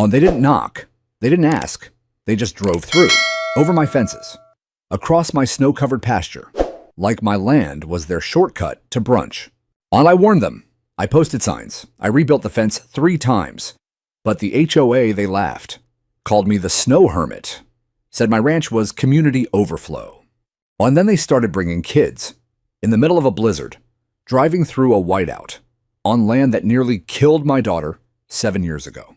They didn't knock. They didn't ask. They just drove through, over my fences, across my snow-covered pasture, like my land was their shortcut to brunch. I warned them. I posted signs. I rebuilt the fence 3 times. But the HOA, they laughed, called me the snow hermit, said my ranch was community overflow. And then they started bringing kids, in the middle of a blizzard, driving through a whiteout, on land that nearly killed my daughter 7 years ago.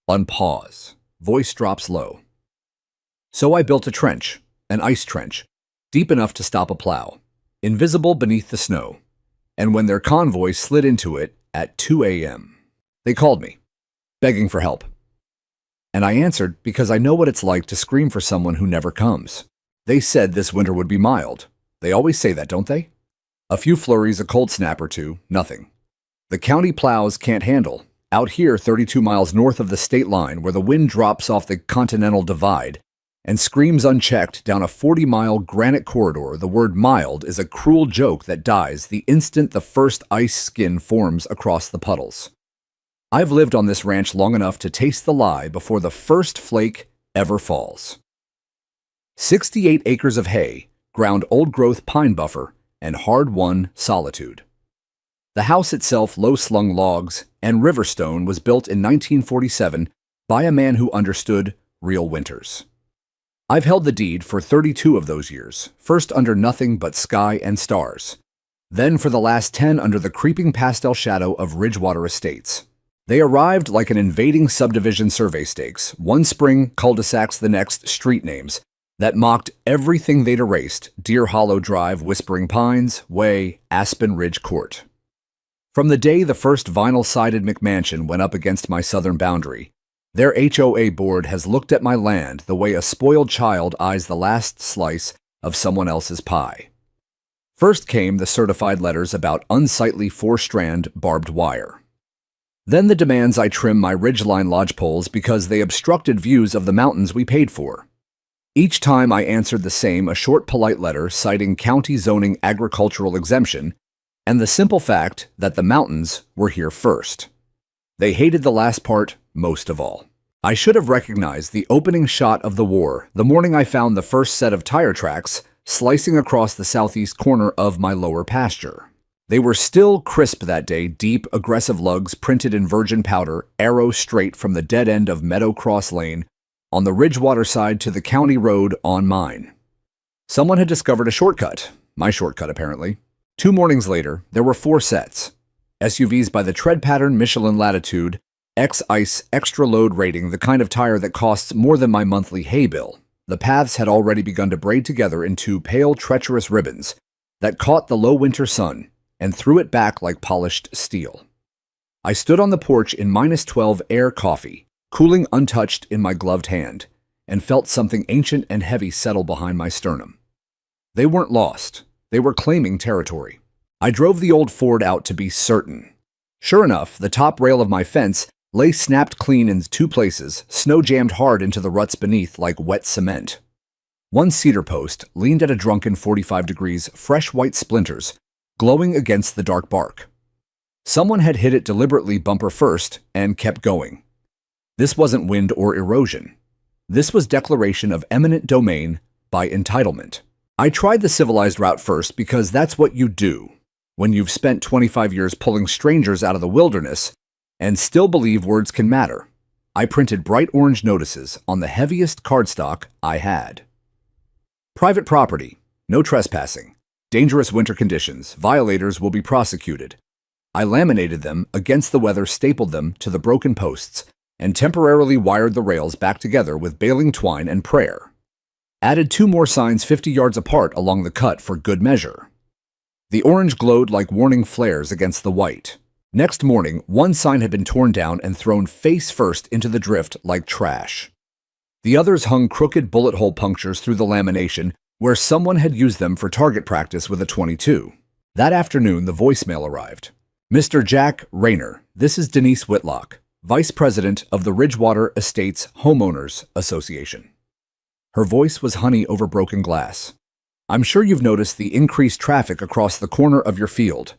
Unpause. Voice drops low. So I built a trench, an ice trench, deep enough to stop a plow, invisible beneath the snow. And when their convoy slid into it at 2 a.m., they called me, begging for help. And I answered because I know what it's like to scream for someone who never comes. They said this winter would be mild. They always say that, don't they? A few flurries, a cold snap or two, nothing. The county plows can't handle. Out here, 32 miles north of the state line, where the wind drops off the Continental Divide and screams unchecked down a 40-mile granite corridor, the word mild is a cruel joke that dies the instant the first ice skin forms across the puddles. I've lived on this ranch long enough to taste the lie before the first flake ever falls. 68 acres of hay, ground old-growth pine buffer, and hard-won solitude. The house itself, low-slung logs and river stone, was built in 1947 by a man who understood real winters. I've held the deed for 32 of those years, first under nothing but sky and stars, then for the last 10 under the creeping pastel shadow of Ridgewater Estates. They arrived like an invading subdivision survey stakes, one spring cul-de-sacs, the next street names, that mocked everything they'd erased: Deer Hollow Drive, Whispering Pines, Way, Aspen Ridge Court. From the day the first vinyl-sided McMansion went up against my southern boundary, their HOA board has looked at my land the way a spoiled child eyes the last slice of someone else's pie. First came the certified letters about unsightly 4-strand barbed wire. Then the demands I trim my ridgeline lodgepoles because they obstructed views of the mountains we paid for. Each time I answered the same, a short polite letter citing county zoning agricultural exemption and the simple fact that the mountains were here first. They hated the last part most of all. I should have recognized the opening shot of the war the morning I found the first set of tire tracks slicing across the southeast corner of my lower pasture. They were still crisp that day, deep, aggressive lugs printed in virgin powder, arrow straight from the dead end of Meadow Cross Lane on the Ridgewater side to the county road on mine. Someone had discovered a shortcut, my shortcut apparently. 2 mornings later, there were 4 sets. SUVs by the tread pattern Michelin Latitude, X-Ice extra load rating, the kind of tire that costs more than my monthly hay bill. The paths had already begun to braid together into pale, treacherous ribbons that caught the low winter sun and threw it back like polished steel. I stood on the porch in -12 air coffee, cooling untouched in my gloved hand, and felt something ancient and heavy settle behind my sternum. They weren't lost. They were claiming territory. I drove the old Ford out to be certain. Sure enough, the top rail of my fence lay snapped clean in 2 places, snow jammed hard into the ruts beneath like wet cement. One cedar post leaned at a drunken 45 degrees, fresh white splinters, glowing against the dark bark. Someone had hit it deliberately bumper first and kept going. This wasn't wind or erosion. This was declaration of eminent domain by entitlement. I tried the civilized route first because that's what you do when you've spent 25 years pulling strangers out of the wilderness and still believe words can matter. I printed bright orange notices on the heaviest cardstock I had. Private property, no trespassing, dangerous winter conditions, violators will be prosecuted. I laminated them against the weather, stapled them to the broken posts, and temporarily wired the rails back together with baling twine and prayer. Added 2 more signs 50 yards apart along the cut for good measure. The orange glowed like warning flares against the white. Next morning, 1 sign had been torn down and thrown face first into the drift like trash. The others hung crooked bullet hole punctures through the lamination where someone had used them for target practice with a .22. That afternoon, the voicemail arrived. Mr. Jack Rayner, this is Denise Whitlock, Vice President of the Ridgewater Estates Homeowners Association. Her voice was honey over broken glass. I'm sure you've noticed the increased traffic across the corner of your field.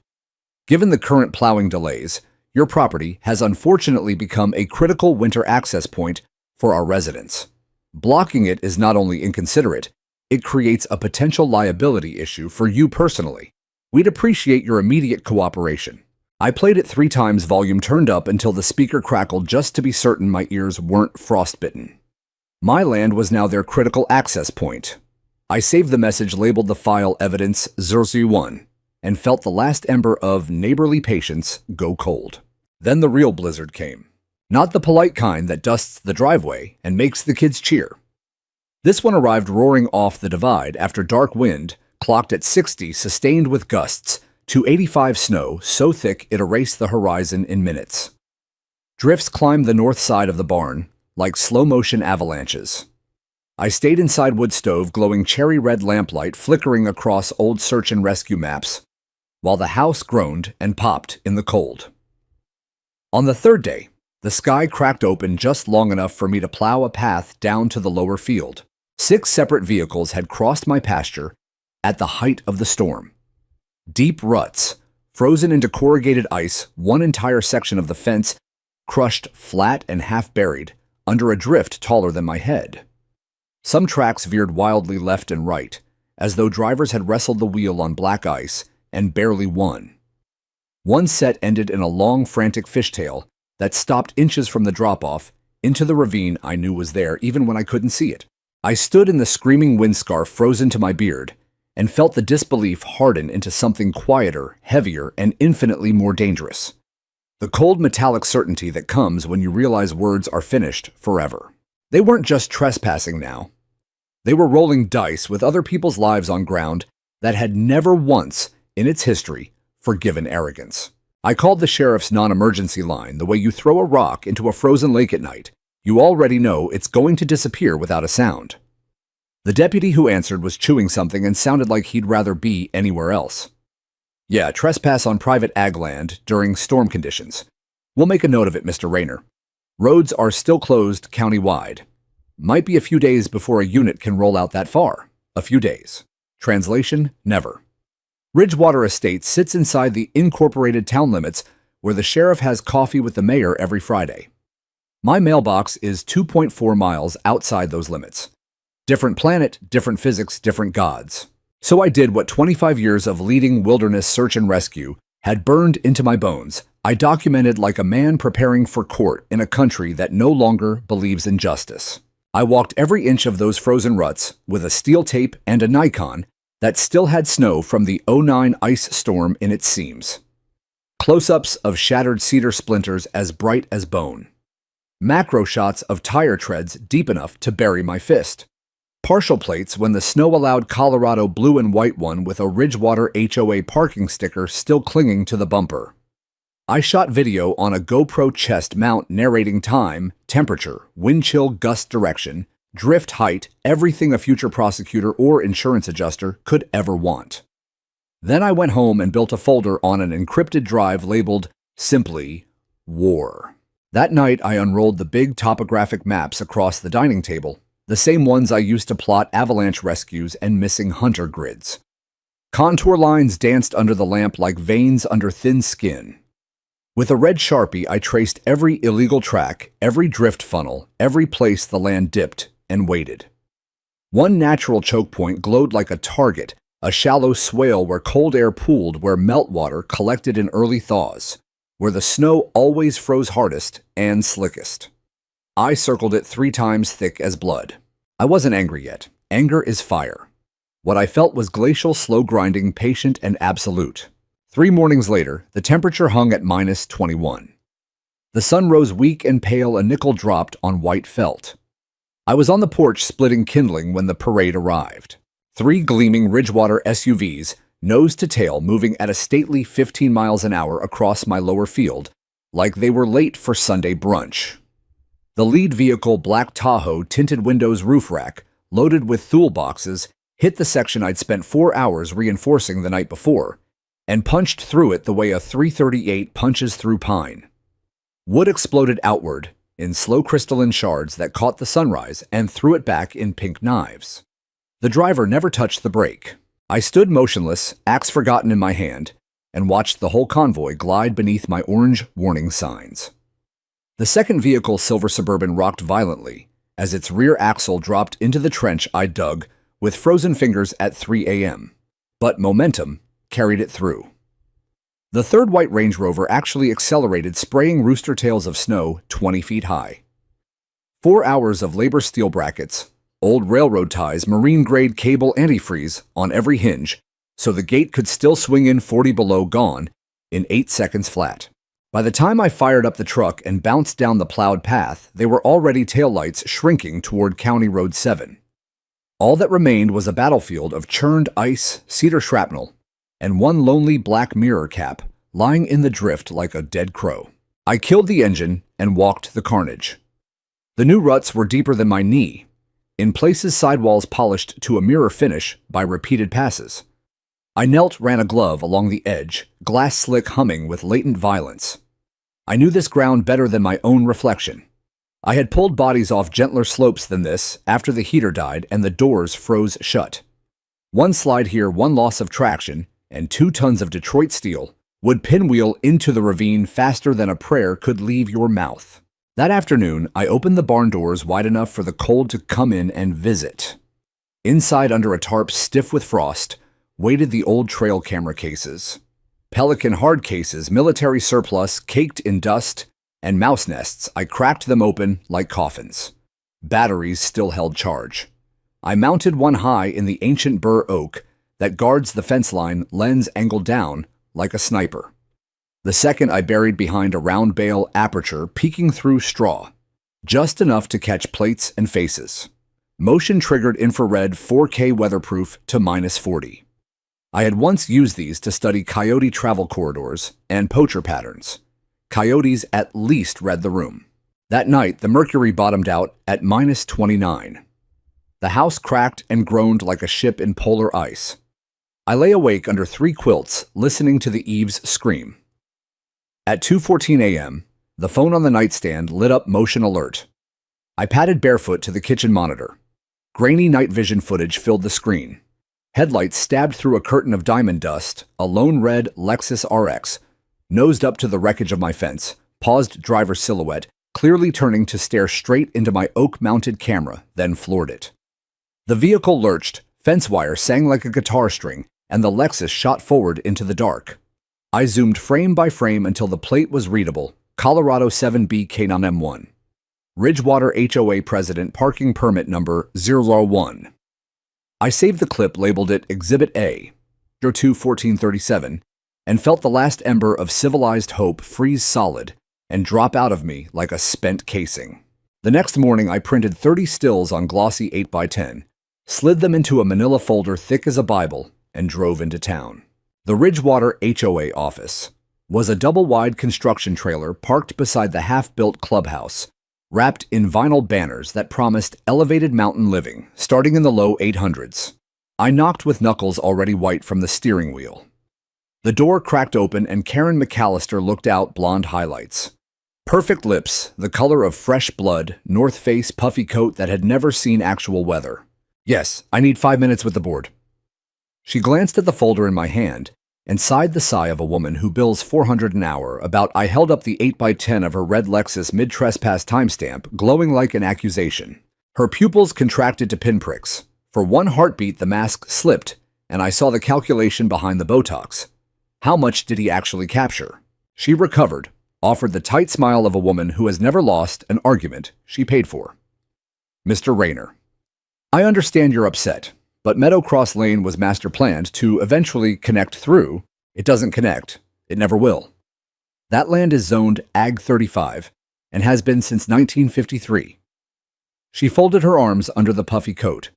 Given the current plowing delays, your property has unfortunately become a critical winter access point for our residents. Blocking it is not only inconsiderate, it creates a potential liability issue for you personally. We'd appreciate your immediate cooperation. I played it 3 times, volume turned up until the speaker crackled just to be certain my ears weren't frostbitten. My land was now their critical access point. I saved the message, labeled the file Evidence 001, and felt the last ember of neighborly patience go cold. Then the real blizzard came. Not the polite kind that dusts the driveway and makes the kids cheer. This one arrived roaring off the divide after dark wind, clocked at 60, sustained with gusts, to 85 snow so thick it erased the horizon in minutes. Drifts climbed the north side of the barn like slow-motion avalanches. I stayed inside wood stove, glowing cherry red lamplight flickering across old search and rescue maps, while the house groaned and popped in the cold. On the 3rd day, the sky cracked open just long enough for me to plow a path down to the lower field. 6 separate vehicles had crossed my pasture at the height of the storm. Deep ruts, frozen into corrugated ice, one entire section of the fence crushed flat and half buried under a drift taller than my head. Some tracks veered wildly left and right, as though drivers had wrestled the wheel on black ice and barely won. One set ended in a long, frantic fishtail that stopped inches from the drop-off into the ravine I knew was there even when I couldn't see it. I stood in the screaming windscarf frozen to my beard and felt the disbelief harden into something quieter, heavier, and infinitely more dangerous. The cold metallic certainty that comes when you realize words are finished forever. They weren't just trespassing now. They were rolling dice with other people's lives on ground that had never once in its history forgiven arrogance. I called the sheriff's non-emergency line the way you throw a rock into a frozen lake at night. You already know it's going to disappear without a sound. The deputy who answered was chewing something and sounded like he'd rather be anywhere else. Yeah, trespass on private ag land during storm conditions. We'll make a note of it, Mr. Rayner. Roads are still closed county-wide. Might be a few days before a unit can roll out that far. A few days. Translation, never. Ridgewater Estate sits inside the incorporated town limits where the sheriff has coffee with the mayor every Friday. My mailbox is 2.4 miles outside those limits. Different planet, different physics, different gods. So I did what 25 years of leading wilderness search and rescue had burned into my bones. I documented like a man preparing for court in a country that no longer believes in justice. I walked every inch of those frozen ruts with a steel tape and a Nikon that still had snow from the '09 ice storm in its seams. Close-ups of shattered cedar splinters as bright as bone. Macro shots of tire treads deep enough to bury my fist. Partial plates when the snow-allowed Colorado blue and white one with a Ridgewater HOA parking sticker still clinging to the bumper. I shot video on a GoPro chest mount narrating time, temperature, wind chill gust direction, drift height, everything a future prosecutor or insurance adjuster could ever want. Then I went home and built a folder on an encrypted drive labeled simply War. That night I unrolled the big topographic maps across the dining table, the same ones I used to plot avalanche rescues and missing hunter grids. Contour lines danced under the lamp like veins under thin skin. With a red Sharpie, I traced every illegal track, every drift funnel, every place the land dipped and waited. One natural choke point glowed like a target, a shallow swale where cold air pooled, where meltwater collected in early thaws, where the snow always froze hardest and slickest. I circled it 3 times thick as blood. I wasn't angry yet. Anger is fire. What I felt was glacial, slow grinding, patient, and absolute. 3 mornings later, the temperature hung at -21. The sun rose weak and pale, a nickel dropped on white felt. I was on the porch splitting kindling when the parade arrived. 3 gleaming Ridgewater SUVs, nose to tail, moving at a stately 15 miles an hour across my lower field, like they were late for Sunday brunch. The lead vehicle, black Tahoe, tinted windows roof rack, loaded with Thule boxes, hit the section I'd spent 4 hours reinforcing the night before, and punched through it the way a .338 punches through pine. Wood exploded outward in slow crystalline shards that caught the sunrise and threw it back in pink knives. The driver never touched the brake. I stood motionless, axe forgotten in my hand, and watched the whole convoy glide beneath my orange warning signs. The second vehicle, Silver Suburban, rocked violently as its rear axle dropped into the trench I dug with frozen fingers at 3 a.m., but momentum carried it through. The third white Range Rover actually accelerated, spraying rooster tails of snow 20 feet high. 4 hours of labor steel brackets, old railroad ties, marine-grade cable antifreeze on every hinge, so the gate could still swing in 40 below, gone in 8 seconds flat. By the time I fired up the truck and bounced down the plowed path, they were already taillights shrinking toward County Road 7. All that remained was a battlefield of churned ice, cedar shrapnel, and one lonely black mirror cap lying in the drift like a dead crow. I killed the engine and walked the carnage. The new ruts were deeper than my knee, in places sidewalls polished to a mirror finish by repeated passes. I knelt, ran a glove along the edge, glass slick humming with latent violence. I knew this ground better than my own reflection. I had pulled bodies off gentler slopes than this after the heater died and the doors froze shut. One slide here, one loss of traction, and 2 tons of Detroit steel would pinwheel into the ravine faster than a prayer could leave your mouth. That afternoon, I opened the barn doors wide enough for the cold to come in and visit. Inside, under a tarp stiff with frost, waited the old trail camera cases. Pelican hard cases, military surplus caked in dust, and mouse nests. I cracked them open like coffins. Batteries still held charge. I mounted one high in the ancient bur oak that guards the fence line, lens angled down like a sniper. The second I buried behind a round bale aperture peeking through straw, just enough to catch plates and faces. Motion-triggered infrared 4K weatherproof to -40. I had once used these to study coyote travel corridors and poacher patterns. Coyotes at least read the room. That night, the mercury bottomed out at -29. The house cracked and groaned like a ship in polar ice. I lay awake under 3 quilts, listening to the eaves scream. At 2:14 a.m., the phone on the nightstand lit up motion alert. I padded barefoot to the kitchen monitor. Grainy night vision footage filled the screen. Headlights stabbed through a curtain of diamond dust, a lone red Lexus RX, nosed up to the wreckage of my fence, paused driver silhouette, clearly turning to stare straight into my oak-mounted camera, then floored it. The vehicle lurched, fence wire sang like a guitar string, and the Lexus shot forward into the dark. I zoomed frame by frame until the plate was readable, Colorado 7B K9M1. Ridgewater HOA President Parking Permit Number 001. I saved the clip, labeled it Exhibit A, 02-1437, and felt the last ember of civilized hope freeze solid and drop out of me like a spent casing. The next morning, I printed 30 stills on glossy 8x10, slid them into a manila folder thick as a Bible, and drove into town. The Ridgewater HOA office was a double-wide construction trailer parked beside the half-built clubhouse, wrapped in vinyl banners that promised elevated mountain living, starting in the low 800s. I knocked with knuckles already white from the steering wheel. The door cracked open and Karen McAllister looked out, blonde highlights. Perfect lips, the color of fresh blood, North Face puffy coat that had never seen actual weather. Yes, I need 5 minutes with the board. She glanced at the folder in my hand and sighed the sigh of a woman who bills $400 an hour. I held up the 8x10 of her red Lexus mid-trespass timestamp, glowing like an accusation. Her pupils contracted to pinpricks. For one heartbeat, the mask slipped, and I saw the calculation behind the Botox. How much did he actually capture? She recovered, offered the tight smile of a woman who has never lost an argument she paid for. Mr. Rayner, I understand you're upset, but Meadow Cross Lane was master planned to eventually connect through. It doesn't connect. It never will. That land is zoned Ag 35 and has been since 1953. She folded her arms under the puffy coat.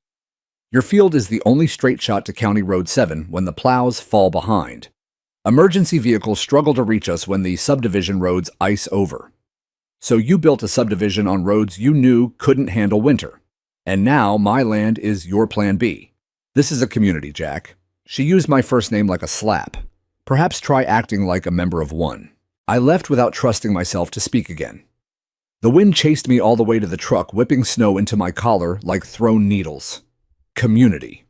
Your field is the only straight shot to County Road 7 when the plows fall behind. Emergency vehicles struggle to reach us when the subdivision roads ice over. So you built a subdivision on roads you knew couldn't handle winter. And now my land is your plan B. This is a community, Jack. She used my first name like a slap. Perhaps try acting like a member of one. I left without trusting myself to speak again. The wind chased me all the way to the truck, whipping snow into my collar like thrown needles. Community.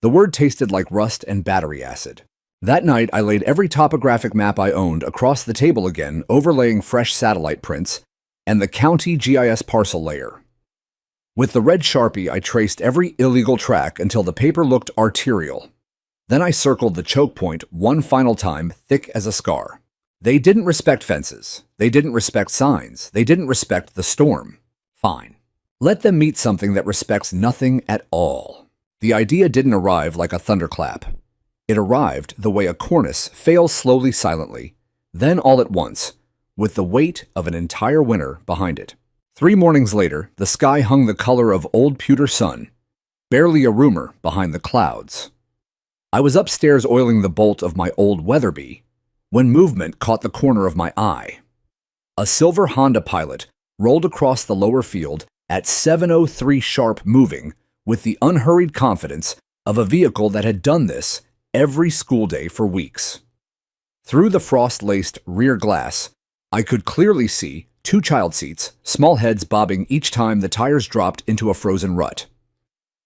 The word tasted like rust and battery acid. That night, I laid every topographic map I owned across the table again, overlaying fresh satellite prints and the county GIS parcel layer. With the red Sharpie, I traced every illegal track until the paper looked arterial. Then I circled the choke point one final time, thick as a scar. They didn't respect fences. They didn't respect signs. They didn't respect the storm. Fine. Let them meet something that respects nothing at all. The idea didn't arrive like a thunderclap. It arrived the way a cornice fails slowly, silently, then all at once, with the weight of an entire winter behind it. 3 mornings later, the sky hung the color of old pewter sun, barely a rumor behind the clouds. I was upstairs oiling the bolt of my old Weatherby when movement caught the corner of my eye. A silver Honda Pilot rolled across the lower field at 7:03 sharp, moving with the unhurried confidence of a vehicle that had done this every school day for weeks. Through the frost-laced rear glass, I could clearly see 2 child seats, small heads bobbing each time the tires dropped into a frozen rut.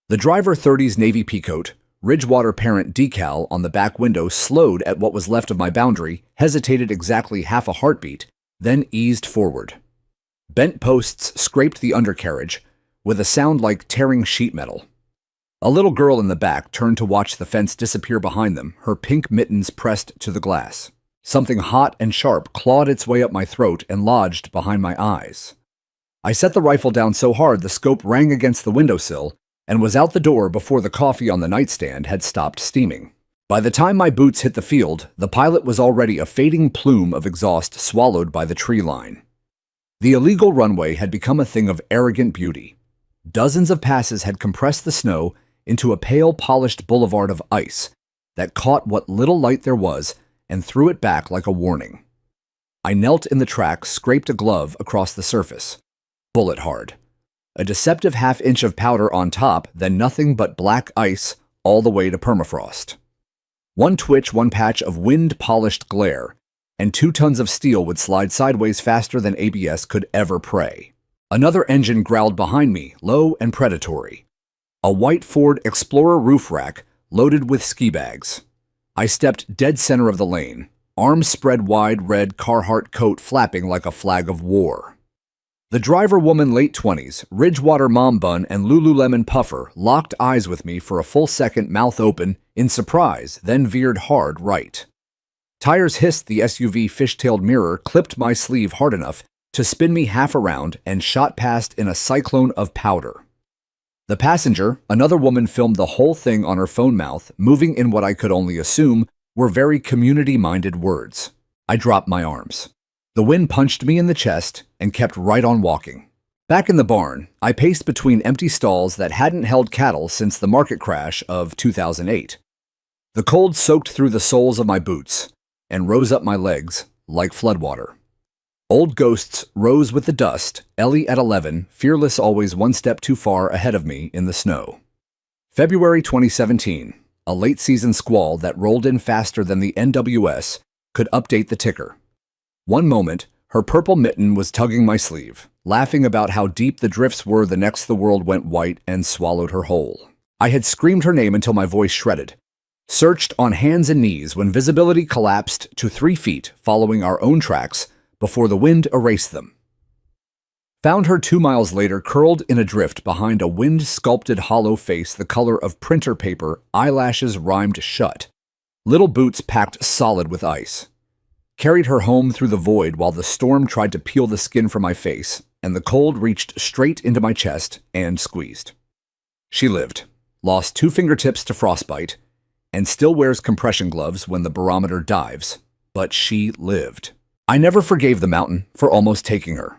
The driver 30s Navy peacoat, Ridgewater parent decal on the back window slowed at what was left of my boundary, hesitated exactly half a heartbeat, then eased forward. Bent posts scraped the undercarriage with a sound like tearing sheet metal. A little girl in the back turned to watch the fence disappear behind them, her pink mittens pressed to the glass. Something hot and sharp clawed its way up my throat and lodged behind my eyes. I set the rifle down so hard the scope rang against the windowsill and was out the door before the coffee on the nightstand had stopped steaming. By the time my boots hit the field, the Pilot was already a fading plume of exhaust swallowed by the tree line. The illegal runway had become a thing of arrogant beauty. Dozens of passes had compressed the snow into a pale, polished boulevard of ice that caught what little light there was and threw it back like a warning. I knelt in the track, scraped a glove across the surface. Bullet hard. A deceptive half-inch of powder on top, then nothing but black ice all the way to permafrost. One twitch, one patch of wind-polished glare, and 2 tons of steel would slide sideways faster than ABS could ever pray. Another engine growled behind me, low and predatory. A white Ford Explorer roof rack loaded with ski bags. I stepped dead center of the lane, arms spread wide, red Carhartt coat flapping like a flag of war. The driver woman, late 20s, Ridgewater mom bun and Lululemon puffer, locked eyes with me for a full second, mouth open, in surprise, then veered hard right. Tires hissed, the SUV fish-tailed mirror clipped my sleeve hard enough to spin me half around and shot past in a cyclone of powder. The passenger, another woman, filmed the whole thing on her phone mouth, moving in what I could only assume were very community-minded words. I dropped my arms. The wind punched me in the chest and kept right on walking. Back in the barn, I paced between empty stalls that hadn't held cattle since the market crash of 2008. The cold soaked through the soles of my boots and rose up my legs like floodwater. Old ghosts rose with the dust, Ellie at 11, fearless, always one step too far ahead of me in the snow. February 2017, a late-season squall that rolled in faster than the NWS could update the ticker. One moment, her purple mitten was tugging my sleeve, laughing about how deep the drifts were. The next, the world went white and swallowed her whole. I had screamed her name until my voice shredded, searched on hands and knees when visibility collapsed to 3 feet following our own tracks before the wind erased them. Found her 2 miles later, curled in a drift behind a wind-sculpted hollow face the color of printer paper, eyelashes rhymed shut, little boots packed solid with ice. Carried her home through the void while the storm tried to peel the skin from my face, and the cold reached straight into my chest and squeezed. She lived, lost 2 fingertips to frostbite, and still wears compression gloves when the barometer dives, but she lived. I never forgave the mountain for almost taking her.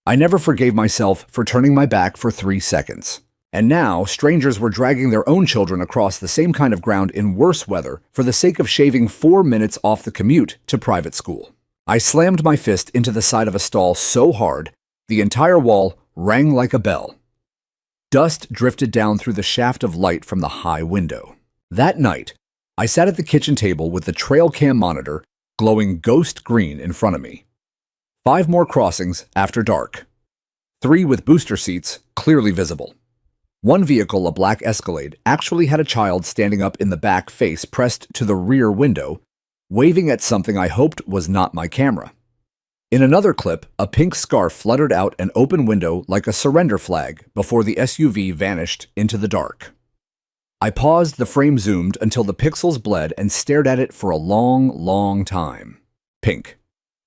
I never forgave myself for turning my back for 3 seconds. And now, strangers were dragging their own children across the same kind of ground in worse weather for the sake of shaving 4 minutes off the commute to private school. I slammed my fist into the side of a stall so hard, the entire wall rang like a bell. Dust drifted down through the shaft of light from the high window. That night, I sat at the kitchen table with the trail cam monitor glowing ghost green in front of me. 5 more crossings after dark. 3 with booster seats clearly visible. One vehicle, a black Escalade, actually had a child standing up in the back, face pressed to the rear window, waving at something I hoped was not my camera. In another clip, a pink scarf fluttered out an open window like a surrender flag before the SUV vanished into the dark. I paused, the frame zoomed until the pixels bled, and stared at it for a long, long time. Pink.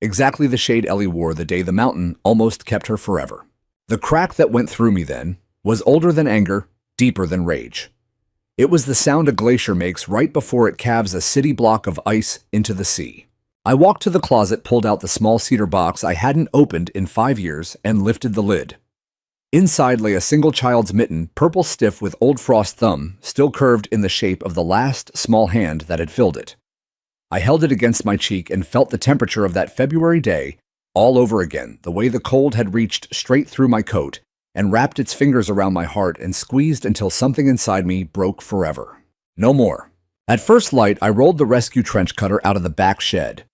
Exactly the shade Ellie wore the day the mountain almost kept her forever. The crack that went through me then was older than anger, deeper than rage. It was the sound a glacier makes right before it calves a city block of ice into the sea. I walked to the closet, pulled out the small cedar box I hadn't opened in 5 years, and lifted the lid. Inside lay a single child's mitten, purple stiff with old frost thumb, still curved in the shape of the last small hand that had filled it. I held it against my cheek and felt the temperature of that February day all over again, the way the cold had reached straight through my coat and wrapped its fingers around my heart and squeezed until something inside me broke forever. No more. At first light, I rolled the rescue trench cutter out of the back shed.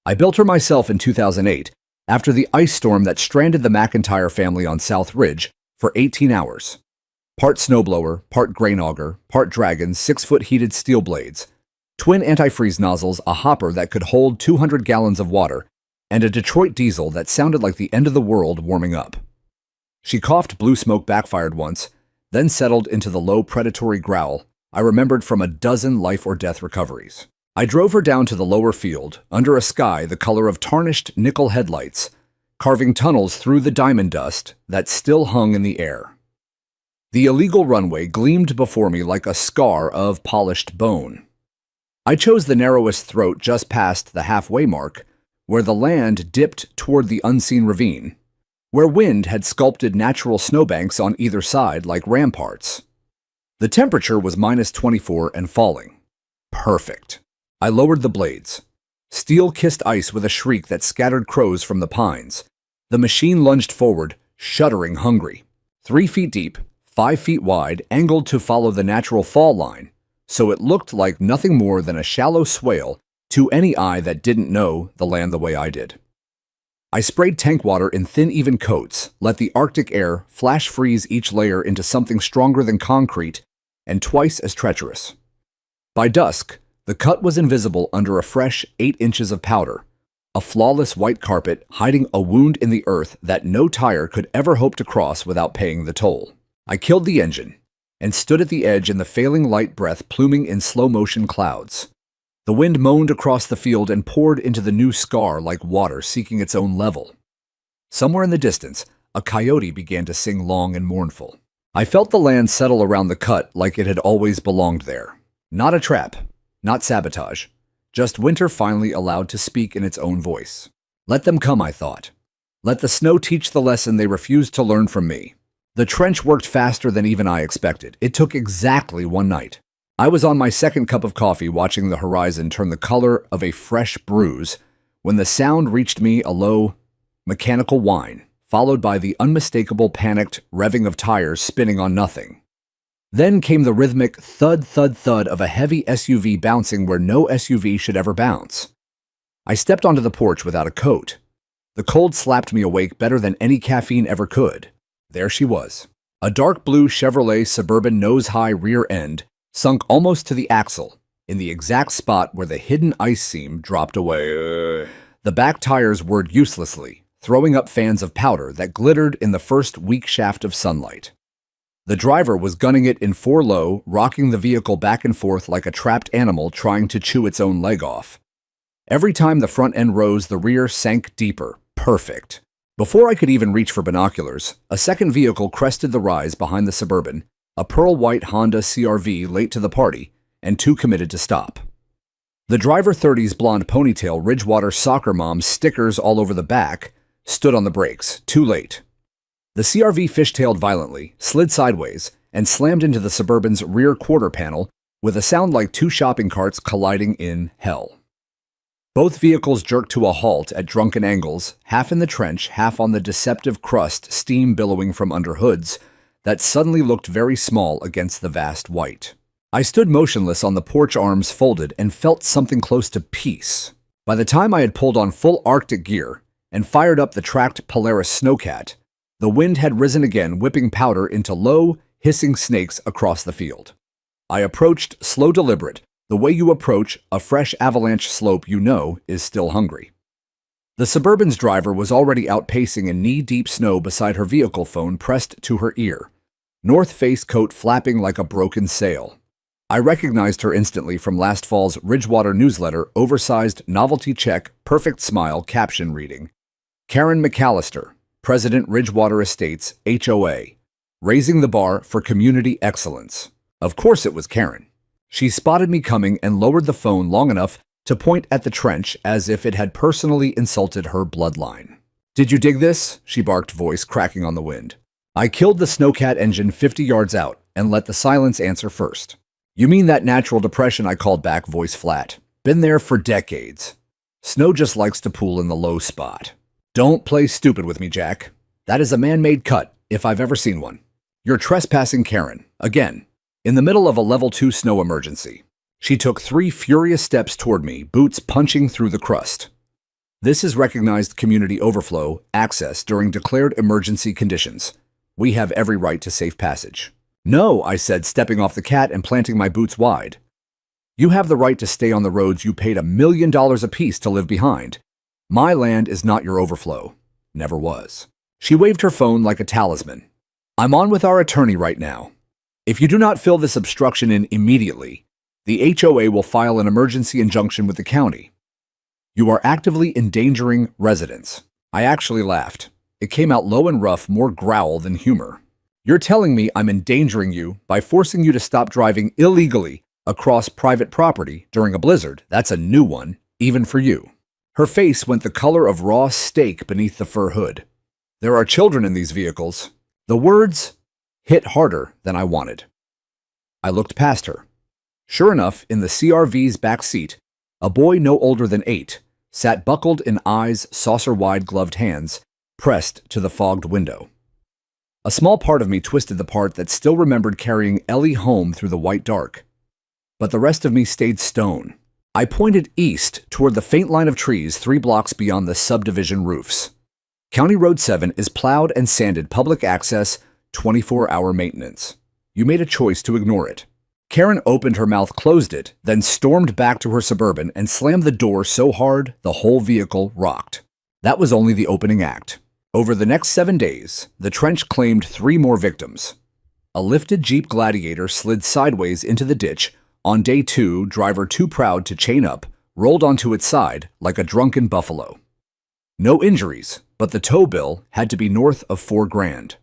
I built her myself in 2008, after the ice storm that stranded the McIntyre family on South Ridge for 18 hours. Part snowblower, part grain auger, part dragon, 6-foot heated steel blades, twin antifreeze nozzles, a hopper that could hold 200 gallons of water, and a Detroit diesel that sounded like the end of the world warming up. She coughed blue smoke backfired once, then settled into the low predatory growl I remembered from a dozen life or death recoveries. I drove her down to the lower field, under a sky the color of tarnished nickel headlights, carving tunnels through the diamond dust that still hung in the air. The illegal runway gleamed before me like a scar of polished bone. I chose the narrowest throat just past the halfway mark, where the land dipped toward the unseen ravine, where wind had sculpted natural snowbanks on either side like ramparts. The temperature was -24 and falling. Perfect. I lowered the blades. Steel kissed ice with a shriek that scattered crows from the pines. The machine lunged forward, shuddering hungry. 3 feet deep, 5 feet wide, angled to follow the natural fall line, so it looked like nothing more than a shallow swale to any eye that didn't know the land the way I did. I sprayed tank water in thin, even coats, let the Arctic air flash freeze each layer into something stronger than concrete and twice as treacherous. By dusk, the cut was invisible under a fresh 8 inches of powder, a flawless white carpet hiding a wound in the earth that no tire could ever hope to cross without paying the toll. I killed the engine and stood at the edge in the failing light breath pluming in slow-motion clouds. The wind moaned across the field and poured into the new scar like water seeking its own level. Somewhere in the distance, a coyote began to sing long and mournful. I felt the land settle around the cut like it had always belonged there. Not a trap. Not sabotage, just winter finally allowed to speak in its own voice. Let them come, I thought. Let the snow teach the lesson they refused to learn from me. The trench worked faster than even I expected. It took exactly 1 night. I was on my second cup of coffee watching the horizon turn the color of a fresh bruise when the sound reached me, a low, mechanical whine, followed by the unmistakable panicked revving of tires spinning on nothing. Then came the rhythmic thud, thud, thud of a heavy SUV bouncing where no SUV should ever bounce. I stepped onto the porch without a coat. The cold slapped me awake better than any caffeine ever could. There she was. A dark blue Chevrolet Suburban nose-high rear end, sunk almost to the axle, in the exact spot where the hidden ice seam dropped away. The back tires whirred uselessly, throwing up fans of powder that glittered in the first weak shaft of sunlight. The driver was gunning it in 4 low, rocking the vehicle back and forth like a trapped animal trying to chew its own leg off. Every time the front end rose, the rear sank deeper. Perfect. Before I could even reach for binoculars, a second vehicle crested the rise behind the Suburban, a pearl-white Honda CR-V late to the party, and too committed to stop. The driver 30's blonde ponytail, Ridgewater soccer mom stickers all over the back, stood on the brakes, too late. The CR-V fishtailed violently, slid sideways, and slammed into the Suburban's rear quarter panel with a sound like 2 shopping carts colliding in hell. Both vehicles jerked to a halt at drunken angles, half in the trench, half on the deceptive crust steam billowing from under hoods that suddenly looked very small against the vast white. I stood motionless on the porch, arms folded, and felt something close to peace. By the time I had pulled on full Arctic gear and fired up the tracked Polaris Snowcat, the wind had risen again, whipping powder into low, hissing snakes across the field. I approached, slow, deliberate, The way you approach a fresh avalanche slope you know is still hungry. The Suburban's driver was already outpacing in knee-deep snow beside her vehicle phone pressed to her ear, North Face coat flapping like a broken sail. I recognized her instantly from last fall's Ridgewater newsletter oversized novelty check perfect smile caption reading, Karen McAllister, President Ridgewater Estates, HOA, raising the bar for community excellence. Of course it was Karen. She spotted me coming and lowered the phone long enough to point at the trench as if it had personally insulted her bloodline. Did you dig this? She barked, voice cracking on the wind. I killed the snowcat engine 50 yards out and let the silence answer first. You mean that natural depression? I called back, voice flat. Been there for decades. Snow just likes to pool in the low spot. Don't play stupid with me, Jack. That is a man-made cut, if I've ever seen one. You're trespassing, Karen, again, in the middle of a level 2 snow emergency. She took 3 furious steps toward me, boots punching through the crust. This is recognized community overflow access during declared emergency conditions. We have every right to safe passage. No, I said, stepping off the cat and planting my boots wide. You have the right to stay on the roads you paid $1 million apiece to live behind. My land is not your overflow. Never was. She waved her phone like a talisman. I'm on with our attorney right now. If you do not fill this obstruction in immediately, the HOA will file an emergency injunction with the county. You are actively endangering residents. I actually laughed. It came out low and rough, more growl than humor. You're telling me I'm endangering you by forcing you to stop driving illegally across private property during a blizzard. That's a new one, even for you. Her face went the color of raw steak beneath the fur hood. There are children in these vehicles. The words hit harder than I wanted. I looked past her. Sure enough, in the CRV's back seat, a boy no older than 8 sat buckled in eyes, saucer-wide gloved hands, pressed to the fogged window. A small part of me twisted the part that still remembered carrying Ellie home through the white dark. But the rest of me stayed stone. I pointed east toward the faint line of trees 3 blocks beyond the subdivision roofs. County Road 7 is plowed and sanded public access, 24-hour maintenance. You made a choice to ignore it. Karen opened her mouth, closed it, then stormed back to her Suburban and slammed the door so hard the whole vehicle rocked. That was only the opening act. Over the next 7 days, the trench claimed 3 more victims. A lifted Jeep Gladiator slid sideways into the ditch. On day 2, driver too proud to chain up, rolled onto its side like a drunken buffalo. No injuries, but the tow bill had to be north of $4,000.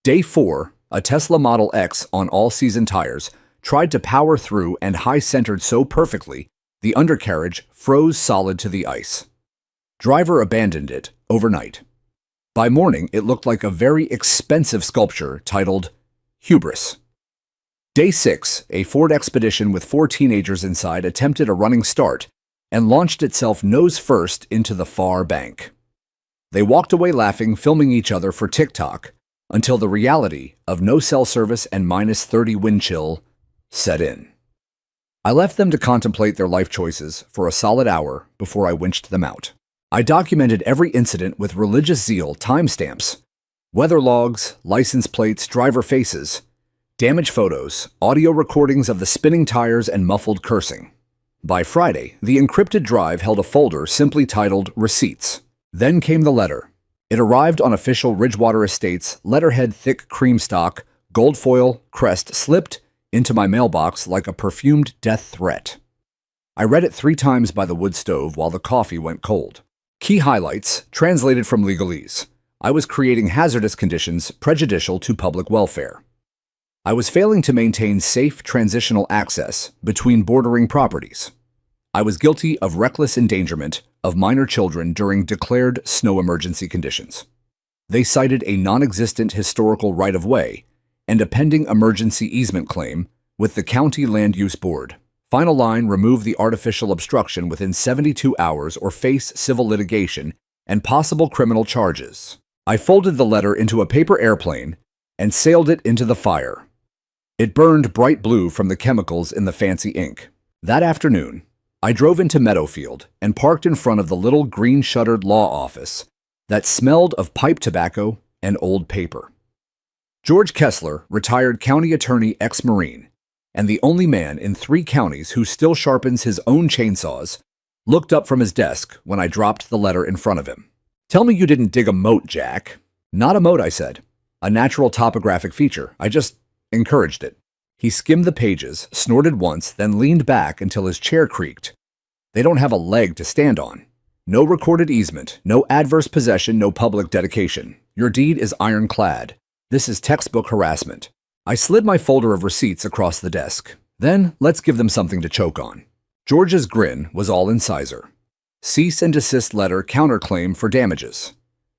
Day 4, a Tesla Model X on all-season tires tried to power through and high-centered so perfectly, the undercarriage froze solid to the ice. Driver abandoned it overnight. By morning, it looked like a very expensive sculpture titled Hubris. Day 6, a Ford Expedition with 4 teenagers inside attempted a running start and launched itself nose first into the far bank. They walked away laughing, filming each other for TikTok, until the reality of no cell service and -30 wind chill set in. I left them to contemplate their life choices for a solid hour before I winched them out. I documented every incident with religious zeal, timestamps, weather logs, license plates, driver faces, damage photos, audio recordings of the spinning tires, and muffled cursing. By Friday, the encrypted drive held a folder simply titled Receipts. Then came the letter. It arrived on official Ridgewater Estates, letterhead thick cream stock, gold foil, crest slipped into my mailbox like a perfumed death threat. I read it 3 times by the wood stove while the coffee went cold. Key highlights, translated from legalese. I was creating hazardous conditions prejudicial to public welfare. I was failing to maintain safe transitional access between bordering properties. I was guilty of reckless endangerment of minor children during declared snow emergency conditions. They cited a non-existent historical right-of-way and a pending emergency easement claim with the County Land Use Board. Final line, remove the artificial obstruction within 72 hours or face civil litigation and possible criminal charges. I folded the letter into a paper airplane and sailed it into the fire. It burned bright blue from the chemicals in the fancy ink. That afternoon, I drove into Meadowfield and parked in front of the little green-shuttered law office that smelled of pipe tobacco and old paper. George Kessler, retired county attorney, ex-Marine, and the only man in 3 counties who still sharpens his own chainsaws, looked up from his desk when I dropped the letter in front of him. "Tell me you didn't dig a moat, Jack." "Not a moat," I said. "A natural topographic feature. I just encouraged it." He skimmed the pages, snorted once, then leaned back until his chair creaked. "They don't have a leg to stand on. No recorded easement, no adverse possession, no public dedication. Your deed is ironclad. This is textbook harassment." I slid my folder of receipts across the desk. Then, let's give them something to choke on. George's grin was all incisor. Cease and desist letter counterclaim for damages.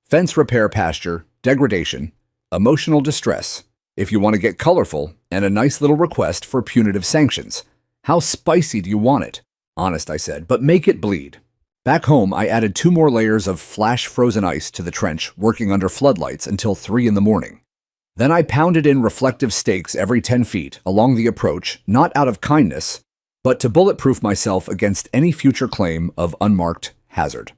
Fence repair pasture, degradation, emotional distress. If you want to get colorful, and a nice little request for punitive sanctions. How spicy do you want it? Honest, I said, but make it bleed. Back home, I added 2 more layers of flash frozen ice to the trench, working under floodlights until 3 in the morning. Then I pounded in reflective stakes every 10 feet along the approach, not out of kindness, but to bulletproof myself against any future claim of unmarked hazard.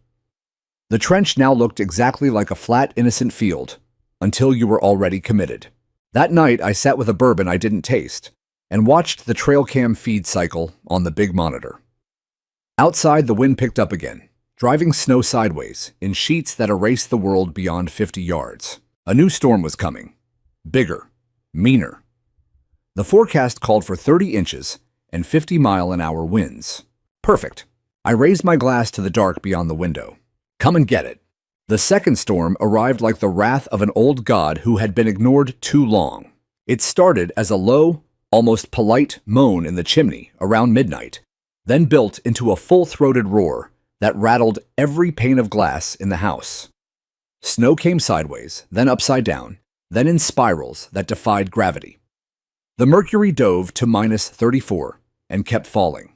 The trench now looked exactly like a flat, innocent field, until you were already committed. That night, I sat with a bourbon I didn't taste and watched the trail cam feed cycle on the big monitor. Outside, the wind picked up again, driving snow sideways in sheets that erased the world beyond 50 yards. A new storm was coming. Bigger, meaner. The forecast called for 30 inches and 50-mile-an-hour winds. Perfect. I raised my glass to the dark beyond the window. Come and get it. The second storm arrived like the wrath of an old god who had been ignored too long. It started as a low, almost polite moan in the chimney around midnight, then built into a full-throated roar that rattled every pane of glass in the house. Snow came sideways, then upside down, then in spirals that defied gravity. The mercury dove to -34 and kept falling.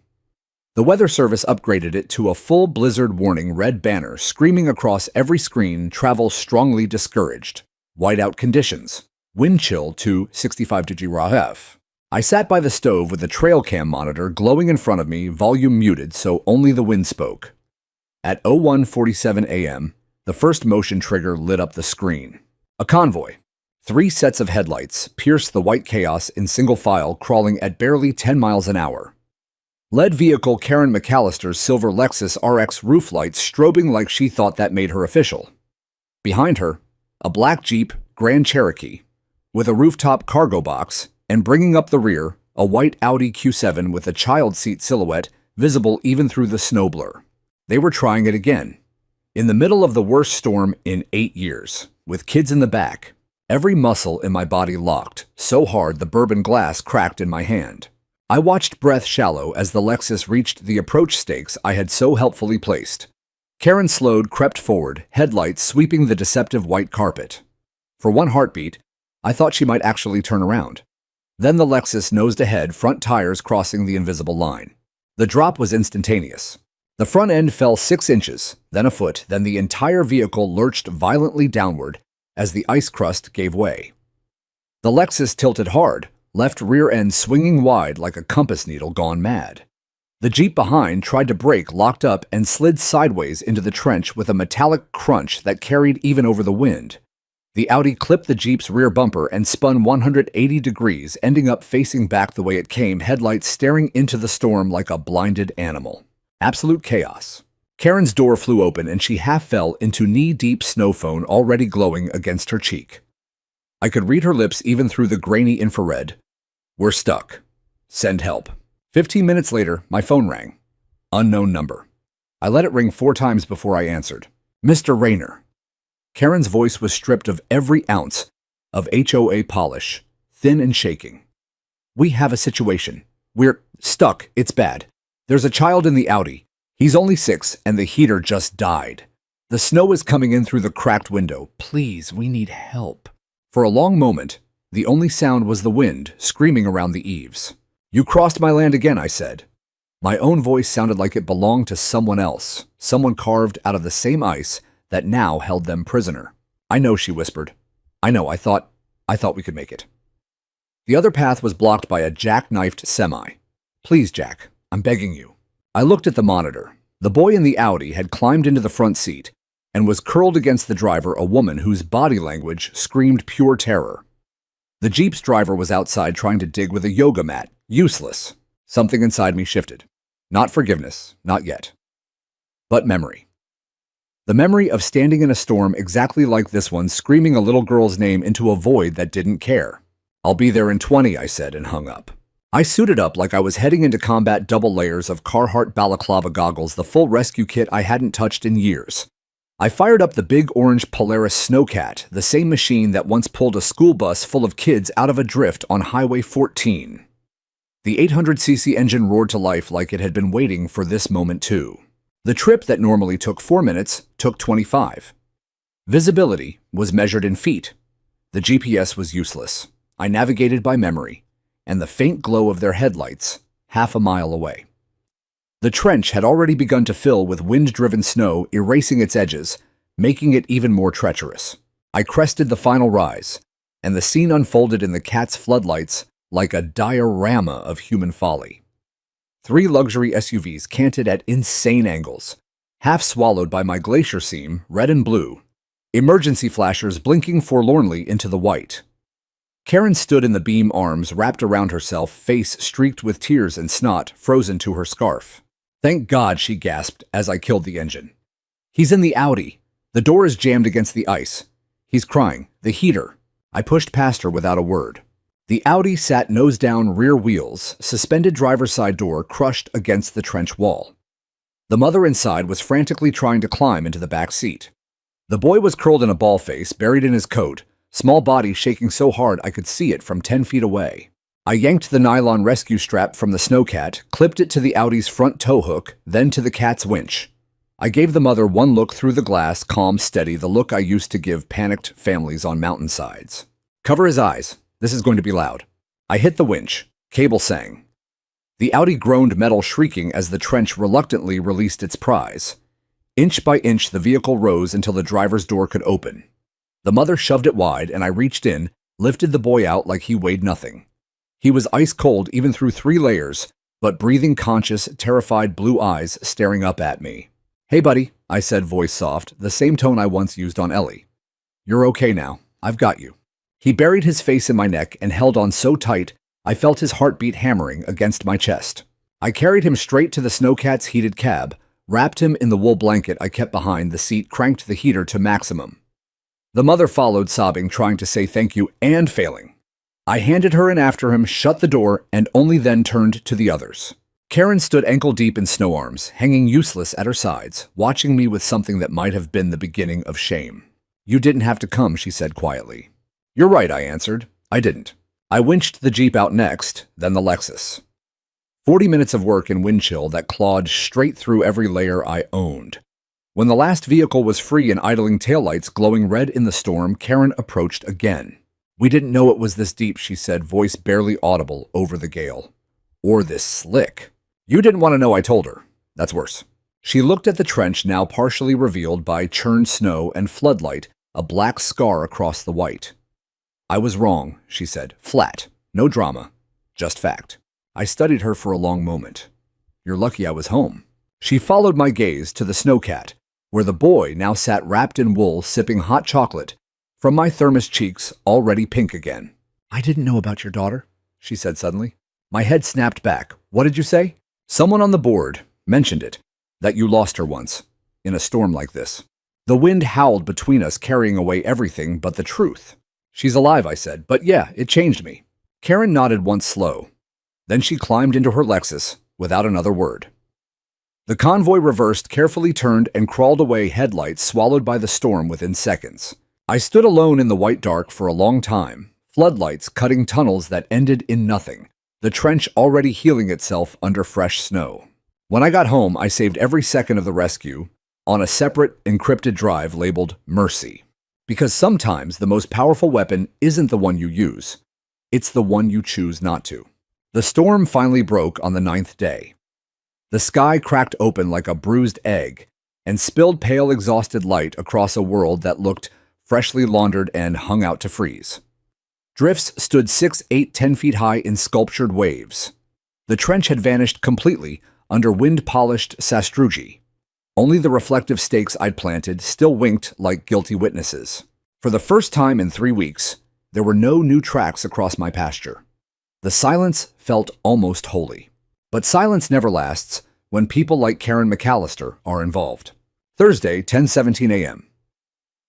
The Weather Service upgraded it to a full blizzard warning red banner screaming across every screen, travel strongly discouraged, whiteout conditions, wind chill to 65° RF. I sat by the stove with the trail cam monitor glowing in front of me, volume muted so only the wind spoke. At 01:47 a.m., the first motion trigger lit up the screen. A convoy. 3 sets of headlights pierced the white chaos in single file, crawling at barely 10 miles an hour. Led vehicle Karen McAllister's silver Lexus RX roof lights strobing like she thought that made her official. Behind her, a black Jeep Grand Cherokee with a rooftop cargo box, and bringing up the rear, a white Audi Q7 with a child seat silhouette visible even through the snow blur. They were trying it again. In the middle of the worst storm in 8 years, with kids in the back. Every muscle in my body locked, so hard the bourbon glass cracked in my hand. I watched breath shallow as the Lexus reached the approach stakes I had so helpfully placed. Karen slowed, crept forward, headlights sweeping the deceptive white carpet. For one heartbeat, I thought she might actually turn around. Then the Lexus nosed ahead, front tires crossing the invisible line. The drop was instantaneous. The front end fell 6 inches, then a foot, then the entire vehicle lurched violently downward as the ice crust gave way. The Lexus tilted hard, left rear end swinging wide like a compass needle gone mad. The Jeep behind tried to brake, locked up, and slid sideways into the trench with a metallic crunch that carried even over the wind. The Audi clipped the Jeep's rear bumper and spun 180 degrees, ending up facing back the way it came, headlights staring into the storm like a blinded animal. Absolute chaos. Karen's door flew open and she half fell into knee-deep snow phone already glowing against her cheek. I could read her lips even through the grainy infrared. We're stuck. Send help. 15 minutes later, my phone rang. Unknown number. I let it ring 4 times before I answered. Mr. Rayner. Karen's voice was stripped of every ounce of HOA polish, thin and shaking. We have a situation. We're stuck. It's bad. There's a child in the Audi. He's only 6 and the heater just died. The snow is coming in through the cracked window. Please, we need help. For a long moment, the only sound was the wind screaming around the eaves. You crossed my land again, I said. My own voice sounded like it belonged to someone else, someone carved out of the same ice that now held them prisoner. I know, she whispered. I know, I thought we could make it. The other path was blocked by a jackknifed semi. Please, Jack, I'm begging you. I looked at the monitor. The boy in the Audi had climbed into the front seat and was curled against the driver, a woman whose body language screamed pure terror. The Jeep's driver was outside trying to dig with a yoga mat. Useless. Something inside me shifted. Not forgiveness, not yet. But memory. The memory of standing in a storm exactly like this one, screaming a little girl's name into a void that didn't care. "I'll be there in 20, I said, and hung up. I suited up like I was heading into combat, double layers of Carhartt balaclava goggles, the full rescue kit I hadn't touched in years. I fired up the big orange Polaris Snowcat, the same machine that once pulled a school bus full of kids out of a drift on Highway 14. The 800cc engine roared to life like it had been waiting for this moment too. The trip that normally took 4 minutes took 25. Visibility was measured in feet. The GPS was useless. I navigated by memory, and the faint glow of their headlights, half a mile away. The trench had already begun to fill with wind-driven snow, erasing its edges, making it even more treacherous. I crested the final rise, and the scene unfolded in the cat's floodlights like a diorama of human folly. 3 luxury SUVs canted at insane angles, half swallowed by my glacier seam, red and blue, emergency flashers blinking forlornly into the white. Karen stood in the beam, arms wrapped around herself, face streaked with tears and snot frozen to her scarf. "Thank God," she gasped as I killed the engine. "He's in the Audi. The door is jammed against the ice. He's crying. The heater." I pushed past her without a word. The Audi sat nose down, rear wheels, suspended driver's side door crushed against the trench wall. The mother inside was frantically trying to climb into the back seat. The boy was curled in a ball face, buried in his coat, small body shaking so hard I could see it from 10 feet away. I yanked the nylon rescue strap from the Snowcat, clipped it to the Audi's front tow hook, then to the cat's winch. I gave the mother one look through the glass, calm, steady, the look I used to give panicked families on mountainsides. "Cover his eyes. This is going to be loud." I hit the winch. Cable sang. The Audi groaned, metal shrieking as the trench reluctantly released its prize. Inch by inch, the vehicle rose until the driver's door could open. The mother shoved it wide, and I reached in, lifted the boy out like he weighed nothing. He was ice cold even through 3 layers, but breathing, conscious, terrified blue eyes staring up at me. "Hey, buddy," I said, voice soft, the same tone I once used on Ellie. "You're okay now. I've got you." He buried his face in my neck and held on so tight I felt his heartbeat hammering against my chest. I carried him straight to the Snowcat's heated cab, wrapped him in the wool blanket I kept behind the seat, cranked the heater to maximum. The mother followed, sobbing, trying to say thank you and failing. I handed her in after him, shut the door, and only then turned to the others. Karen stood ankle-deep in snow arms, hanging useless at her sides, watching me with something that might have been the beginning of shame. "You didn't have to come," she said quietly. "You're right," I answered. "I didn't." I winched the Jeep out next, then the Lexus. 40 minutes of work in wind chill that clawed straight through every layer I owned. When the last vehicle was free and idling taillights glowing red in the storm, Karen approached again. "We didn't know it was this deep," she said, voice barely audible over the gale. "Or this slick." "You didn't want to know," I told her. "That's worse." She looked at the trench, now partially revealed by churned snow and floodlight, a black scar across the white. "I was wrong," she said. "Flat. No drama. Just fact." I studied her for a long moment. "You're lucky I was home." She followed my gaze to the Snowcat, where the boy now sat wrapped in wool, sipping hot chocolate from my thermos, cheeks already pink again. "I didn't know about your daughter," she said suddenly. My head snapped back. "What did you say?" "Someone on the board mentioned it, that you lost her once, in a storm like this." The wind howled between us, carrying away everything but the truth. "She's alive," I said, "but yeah, it changed me." Karen nodded once, slow. Then she climbed into her Lexus without another word. The convoy reversed, carefully turned, and crawled away, headlights swallowed by the storm within seconds. I stood alone in the white dark for a long time, floodlights cutting tunnels that ended in nothing, the trench already healing itself under fresh snow. When I got home, I saved every second of the rescue on a separate, encrypted drive labeled Mercy. Because sometimes the most powerful weapon isn't the one you use, it's the one you choose not to. The storm finally broke on the 9th day. The sky cracked open like a bruised egg and spilled pale, exhausted light across a world that looked freshly laundered and hung out to freeze. Drifts stood 6, 8, 10 feet high in sculptured waves. The trench had vanished completely under wind-polished sastrugi. Only the reflective stakes I'd planted still winked like guilty witnesses. For the first time in 3 weeks, There were no new tracks across my pasture. The silence felt almost holy. But silence never lasts when people like Karen McAllister are involved. Thursday, 10:17 a.m.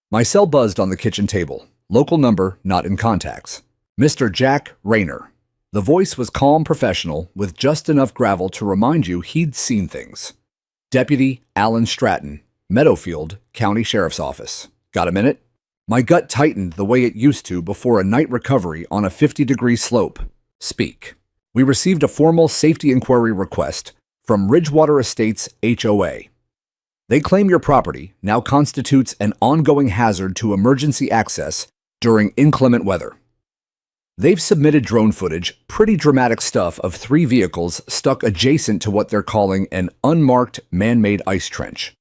My cell buzzed on the kitchen table. Local number not in contacts. Mr. Jack Rayner. The voice was calm, professional, with just enough gravel to remind you he'd seen things. Deputy Alan Stratton, Meadowfield County Sheriff's Office. Got a minute? My gut tightened the way it used to before a night recovery on a 50-degree slope. Speak. We received a formal safety inquiry request from Ridgewater Estates HOA. They claim your property now constitutes an ongoing hazard to emergency access during inclement weather. They've submitted drone footage, pretty dramatic stuff of 3 vehicles stuck adjacent to what they're calling an unmarked man-made ice trench.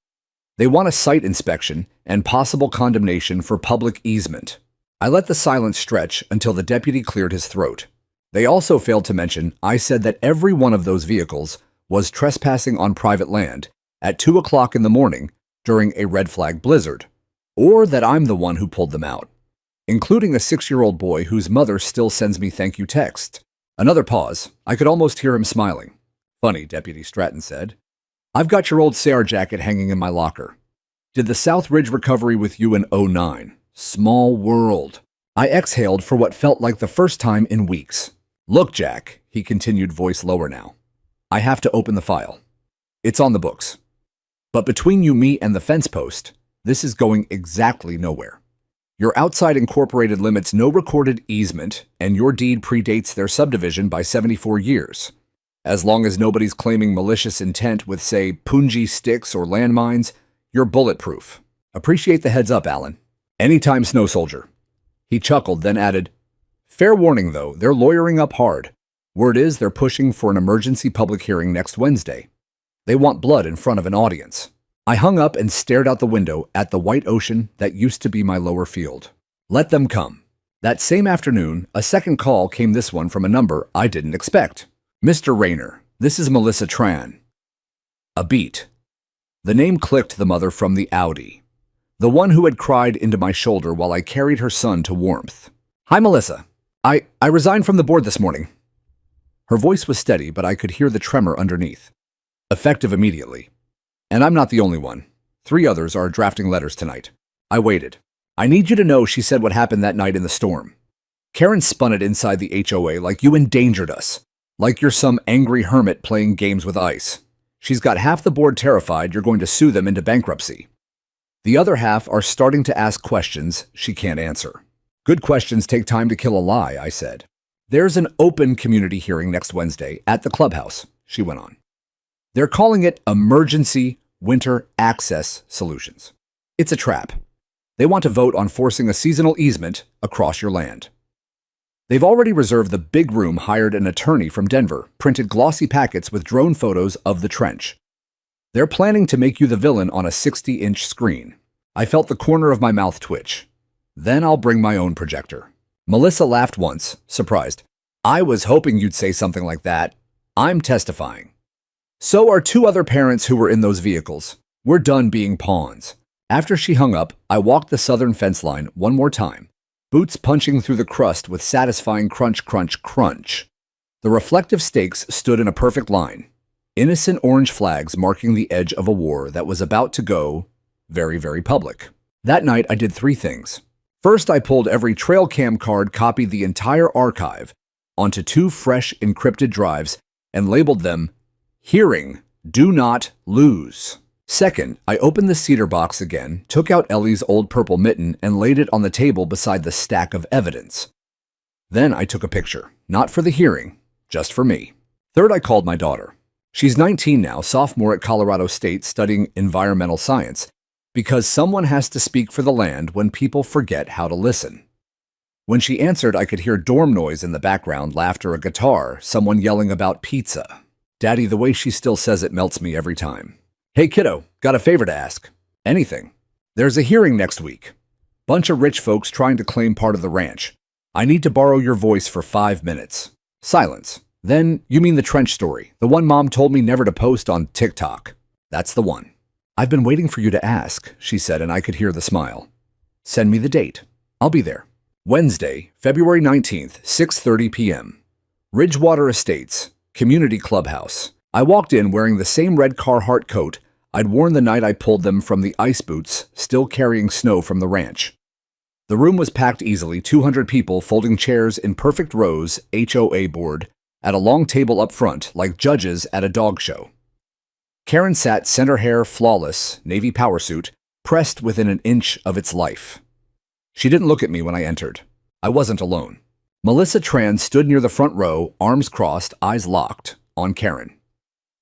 They want a site inspection and possible condemnation for public easement. I let the silence stretch until the deputy cleared his throat. They also failed to mention I said that every one of those vehicles was trespassing on private land at 2 o'clock in the morning during a red flag blizzard, or that I'm the one who pulled them out, including a 6-year-old boy whose mother still sends me thank you texts. Another pause. I could almost hear him smiling. Funny, Deputy Stratton said. I've got your old Sayre jacket hanging in my locker. Did the South Ridge recovery with you in '09. Small world. I exhaled for what felt like the first time in weeks. Look, Jack, he continued, voice lower now. I have to open the file. It's on the books. But between you, me, and the fence post, this is going exactly nowhere. Your outside incorporated limits no recorded easement, and your deed predates their subdivision by 74 years. As long as nobody's claiming malicious intent with, say, punji sticks or landmines, you're bulletproof. Appreciate the heads up, Alan. Anytime, Snow Soldier. He chuckled, then added, fair warning, though, they're lawyering up hard. Word is they're pushing for an emergency public hearing next Wednesday. They want blood in front of an audience. I hung up and stared out the window at the white ocean that used to be my lower field. Let them come. That same afternoon, a second call came, this one from a number I didn't expect. Mr. Rayner, this is Melissa Tran. A beat. The name clicked, the mother from the Audi. The one who had cried into my shoulder while I carried her son to warmth. Hi, Melissa. I resigned from the board this morning. Her voice was steady, but I could hear the tremor underneath. Effective immediately. And I'm not the only one. 3 others are drafting letters tonight. I waited. I need you to know, she said, what happened that night in the storm. Karen spun it inside the HOA like you endangered us. Like you're some angry hermit playing games with ice. She's got half the board terrified you're going to sue them into bankruptcy. The other half are starting to ask questions she can't answer. Good questions take time to kill a lie, I said. There's an open community hearing next Wednesday at the clubhouse, she went on. They're calling it Emergency Winter Access Solutions. It's a trap. They want to vote on forcing a seasonal easement across your land. They've already reserved the big room, hired an attorney from Denver, printed glossy packets with drone photos of the trench. They're planning to make you the villain on a 60-inch screen. I felt the corner of my mouth twitch. Then I'll bring my own projector. Melissa laughed once, surprised. I was hoping you'd say something like that. I'm testifying. So are 2 other parents who were in those vehicles. We're done being pawns. After she hung up, I walked the southern fence line one more time, boots punching through the crust with satisfying crunch, crunch, crunch. The reflective stakes stood in a perfect line, innocent orange flags marking the edge of a war that was about to go very, very public. That night, I did 3 things. First, I pulled every trail cam card, copied the entire archive onto 2 fresh encrypted drives, and labeled them Hearing, Do Not Lose. Second, I opened the cedar box again, took out Ellie's old purple mitten, and laid it on the table beside the stack of evidence. Then I took a picture, not for the hearing, just for me. Third, I called my daughter. She's 19 now, sophomore at Colorado State, studying environmental science, because someone has to speak for the land when people forget how to listen. When she answered, I could hear dorm noise in the background, laughter, a guitar, someone yelling about pizza. Daddy, the way she still says it melts me every time. Hey kiddo, got a favor to ask. Anything. There's a hearing next week. Bunch of rich folks trying to claim part of the ranch. I need to borrow your voice for 5 minutes. Silence. Then, you mean the trench story, the one Mom told me never to post on TikTok. That's the one. I've been waiting for you to ask, she said, and I could hear the smile. Send me the date. I'll be there. Wednesday, February 19th, 6:30 p.m. Ridgewater Estates, Community Clubhouse. I walked in wearing the same red Carhartt coat I'd worn the night I pulled them from the ice boots, still carrying snow from the ranch. The room was packed easily, 200 people folding chairs in perfect rows, HOA board, at a long table up front, like judges at a dog show. Karen sat center hair flawless, navy power suit, pressed within an inch of its life. She didn't look at me when I entered. I wasn't alone. Melissa Tran stood near the front row, arms crossed, eyes locked, on Karen.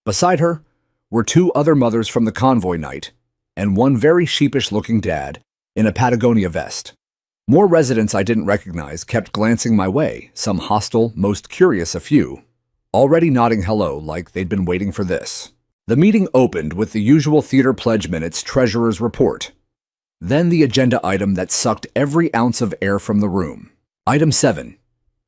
Beside her were two other mothers from the convoy night, and one very sheepish-looking dad in a Patagonia vest. More residents I didn't recognize kept glancing my way, some hostile, most curious a few, already nodding hello like they'd been waiting for this. The meeting opened with the usual theater pledge minutes treasurer's report. Then the agenda item that sucked every ounce of air from the room. Item 7.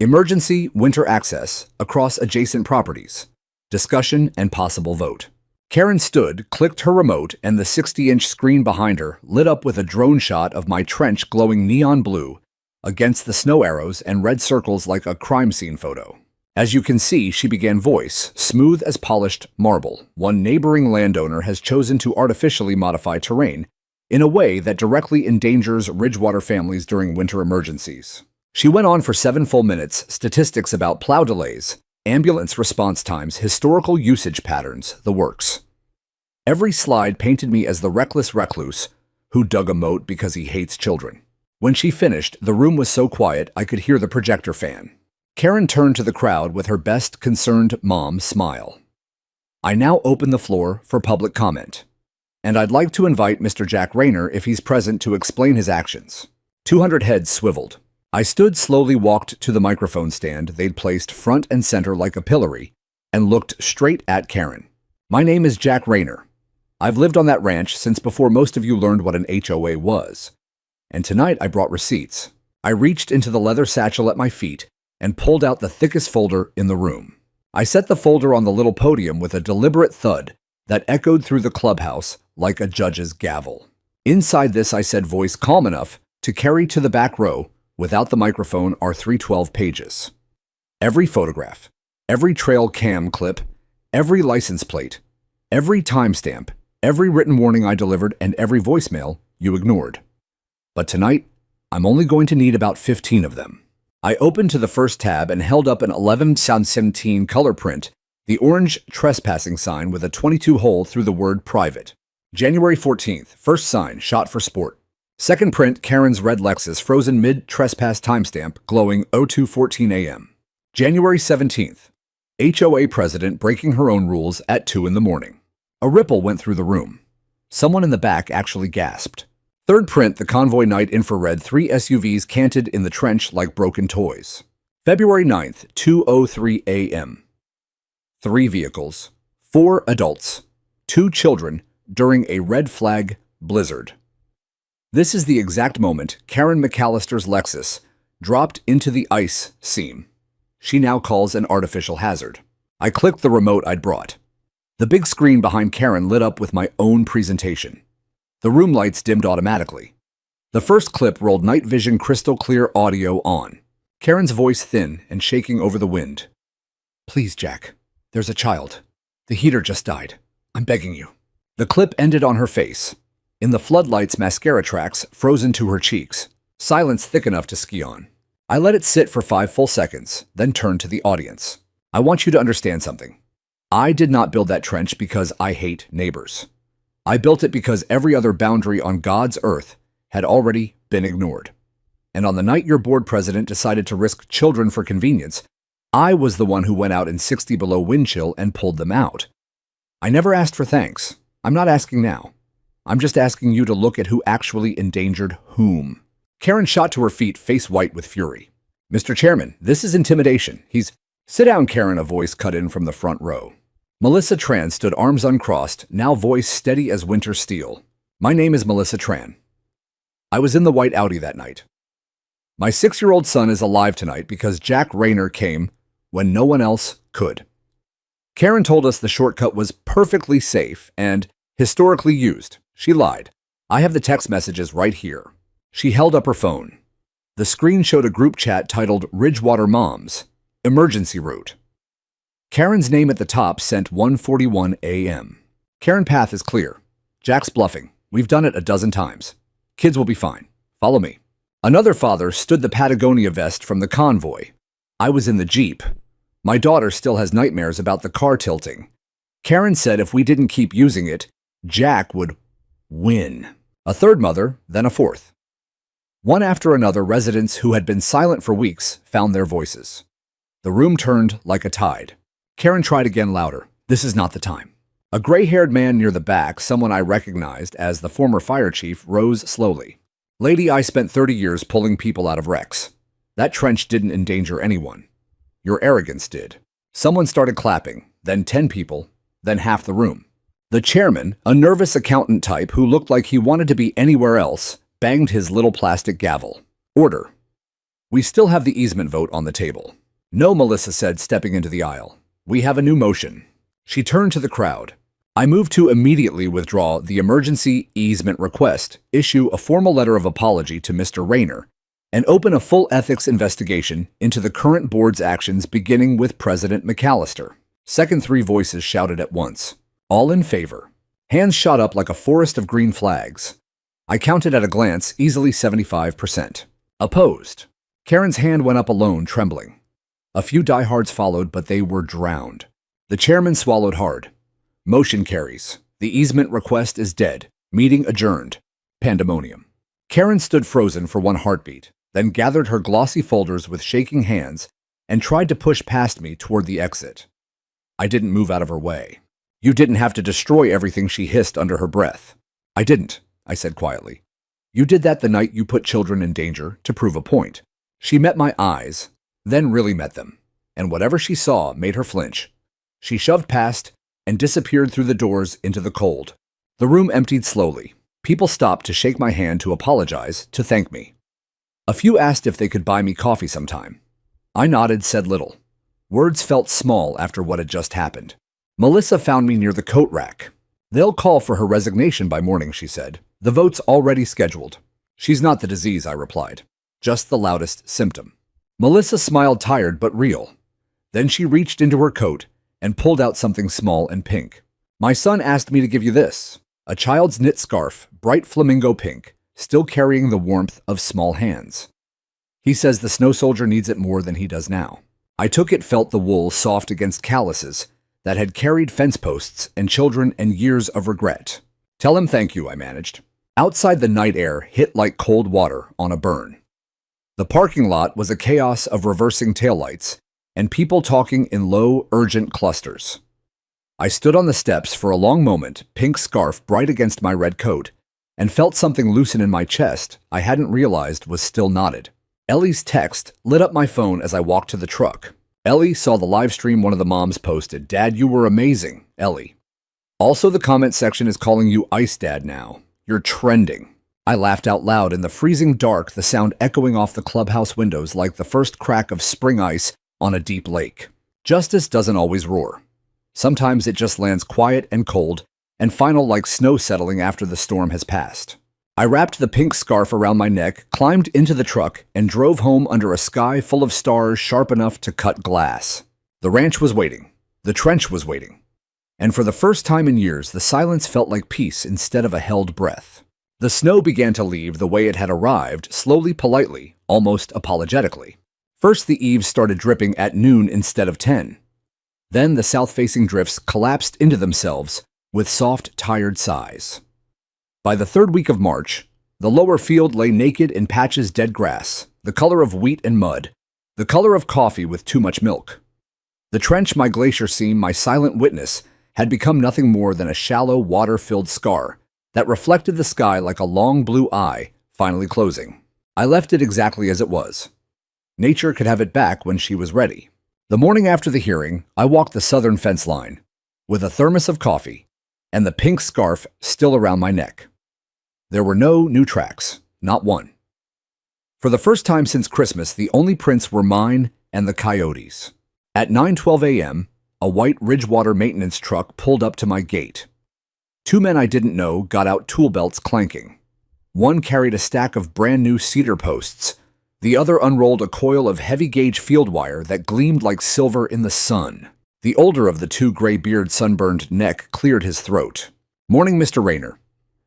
Emergency winter access across adjacent properties. Discussion and possible vote. Karen stood, clicked her remote, and the 60-inch screen behind her lit up with a drone shot of my trench glowing neon blue against the snow arrows and red circles like a crime scene photo. As you can see, she began voice, smooth as polished marble. One neighboring landowner has chosen to artificially modify terrain in a way that directly endangers Ridgewater families during winter emergencies. She went on for 7 full minutes, statistics about plow delays, ambulance response times, historical usage patterns, the works. Every slide painted me as the reckless recluse who dug a moat because he hates children. When she finished, the room was so quiet I could hear the projector fan. Karen turned to the crowd with her best concerned mom smile. I now open the floor for public comment, and I'd like to invite Mr. Jack Rayner if he's present to explain his actions. 200 heads swiveled. I stood slowly, walked to the microphone stand they'd placed front and center like a pillory, and looked straight at Karen. My name is Jack Rayner. I've lived on that ranch since before most of you learned what an HOA was. And tonight I brought receipts. I reached into the leather satchel at my feet and pulled out the thickest folder in the room. I set the folder on the little podium with a deliberate thud that echoed through the clubhouse like a judge's gavel. Inside this, I said, voice calm enough to carry to the back row without the microphone, are 312 pages. Every photograph, every trail cam clip, every license plate, every timestamp, every written warning I delivered, and every voicemail you ignored. But tonight, I'm only going to need about 15 of them. I opened to the first tab and held up an 11/17 color print, the orange trespassing sign with a 22 hole through the word private. January 14th, first sign, shot for sport. Second print, Karen's red Lexus, frozen mid-trespass timestamp, glowing 02:14 a.m. January 17th, HOA president breaking her own rules at 2 in the morning. A ripple went through the room. Someone in the back actually gasped. Third print, the convoy night infrared, 3 SUVs canted in the trench like broken toys. February 9th, 2:03 a.m. 3 vehicles, 4 adults, 2 children during a red flag blizzard. This is the exact moment Karen McAllister's Lexus dropped into the ice seam she now calls an artificial hazard. I clicked the remote I'd brought. The big screen behind Karen lit up with my own presentation. The room lights dimmed automatically. The first clip rolled night vision crystal clear audio on. Karen's voice thin and shaking over the wind. Please, Jack. There's a child. The heater just died. I'm begging you. The clip ended on her face. In the floodlights, mascara tracks frozen to her cheeks. Silence thick enough to ski on. I let it sit for 5 full seconds, then turned to the audience. I want you to understand something. I did not build that trench because I hate neighbors. I built it because every other boundary on God's earth had already been ignored. And on the night your board president decided to risk children for convenience, I was the one who went out in 60 below wind chill and pulled them out. I never asked for thanks. I'm not asking now. I'm just asking you to look at who actually endangered whom. Karen shot to her feet, face white with fury. Mr. Chairman, this is intimidation. Sit down, Karen, a voice cut in from the front row. Melissa Tran stood arms uncrossed, now voice steady as winter steel. My name is Melissa Tran. I was in the white Audi that night. My 6-year-old son is alive tonight because Jack Rayner came when no one else could. Karen told us the shortcut was perfectly safe and historically used. She lied. I have the text messages right here. She held up her phone. The screen showed a group chat titled Ridgewater Moms, Emergency Route. Karen's name at the top sent 1:41 a.m. Karen path is clear. Jack's bluffing. We've done it a dozen times. Kids will be fine. Follow me. Another father stood the Patagonia vest from the convoy. I was in the Jeep. My daughter still has nightmares about the car tilting. Karen said if we didn't keep using it, Jack would win. A third mother, then a fourth. One after another, residents who had been silent for weeks found their voices. The room turned like a tide. Karen tried again louder. This is not the time. A gray-haired man near the back, someone I recognized as the former fire chief, rose slowly. Lady, I spent 30 years pulling people out of wrecks. That trench didn't endanger anyone. Your arrogance did. Someone started clapping, then 10 people, then half the room. The chairman, a nervous accountant type who looked like he wanted to be anywhere else, banged his little plastic gavel. Order. We still have the easement vote on the table. No, Melissa said, stepping into the aisle. We have a new motion. She turned to the crowd. I move to immediately withdraw the emergency easement request, issue a formal letter of apology to Mr. Rayner, and open a full ethics investigation into the current board's actions beginning with President McAllister. Second, 3 voices shouted at once. All in favor. Hands shot up like a forest of green flags. I counted at a glance, easily 75%. Opposed. Karen's hand went up alone, trembling. A few diehards followed, but they were drowned. The chairman swallowed hard. Motion carries. The easement request is dead. Meeting adjourned. Pandemonium. Karen stood frozen for one heartbeat, then gathered her glossy folders with shaking hands and tried to push past me toward the exit. I didn't move out of her way. You didn't have to destroy everything, she hissed under her breath. I didn't, I said quietly. You did that the night you put children in danger to prove a point. She met my eyes, then really met them, and whatever she saw made her flinch. She shoved past and disappeared through the doors into the cold. The room emptied slowly. People stopped to shake my hand, to apologize, to thank me. A few asked if they could buy me coffee sometime. I nodded, said little. Words felt small after what had just happened. Melissa found me near the coat rack. They'll call for her resignation by morning, she said. The vote's already scheduled. She's not the disease, I replied. Just the loudest symptom. Melissa smiled, tired but real. Then she reached into her coat and pulled out something small and pink. My son asked me to give you this. A child's knit scarf, bright flamingo pink, still carrying the warmth of small hands. He says the snow soldier needs it more than he does now. I took it, felt the wool soft against calluses that had carried fence posts and children and years of regret. Tell him thank you, I managed. Outside, the night air hit like cold water on a burn. The parking lot was a chaos of reversing taillights and people talking in low, urgent clusters. I stood on the steps for a long moment, pink scarf bright against my red coat, and felt something loosen in my chest I hadn't realized was still knotted. Ellie's text lit up my phone as I walked to the truck. Ellie saw the live stream one of the moms posted. Dad, you were amazing, Ellie. Also, the comment section is calling you Ice Dad now. You're trending. I laughed out loud in the freezing dark, the sound echoing off the clubhouse windows like the first crack of spring ice on a deep lake. Justice doesn't always roar. Sometimes it just lands quiet and cold and final, like snow settling after the storm has passed. I wrapped the pink scarf around my neck, climbed into the truck, and drove home under a sky full of stars sharp enough to cut glass. The ranch was waiting. The trench was waiting. And for the first time in years, the silence felt like peace instead of a held breath. The snow began to leave the way it had arrived, slowly, politely, almost apologetically. First, the eaves started dripping at noon instead of 10. Then the south-facing drifts collapsed into themselves with soft, tired sighs. By the third week of March, the lower field lay naked in patches dead grass, the color of wheat and mud, the color of coffee with too much milk. The trench, my glacier seam, my silent witness, had become nothing more than a shallow, water-filled scar that reflected the sky like a long blue eye, finally closing. I left it exactly as it was. Nature could have it back when she was ready. The morning after the hearing, I walked the southern fence line, with a thermos of coffee and the pink scarf still around my neck. There were no new tracks, not one. For the first time since Christmas, the only prints were mine and the coyotes. At 9:12 a.m., a white Ridgewater maintenance truck pulled up to my gate. 2 men I didn't know got out, tool belts clanking. One carried a stack of brand new cedar posts, The other unrolled a coil of heavy-gauge field wire that gleamed like silver in the sun. The older of the two gray-beard sunburned neck cleared his throat. "Morning, Mr. Rayner.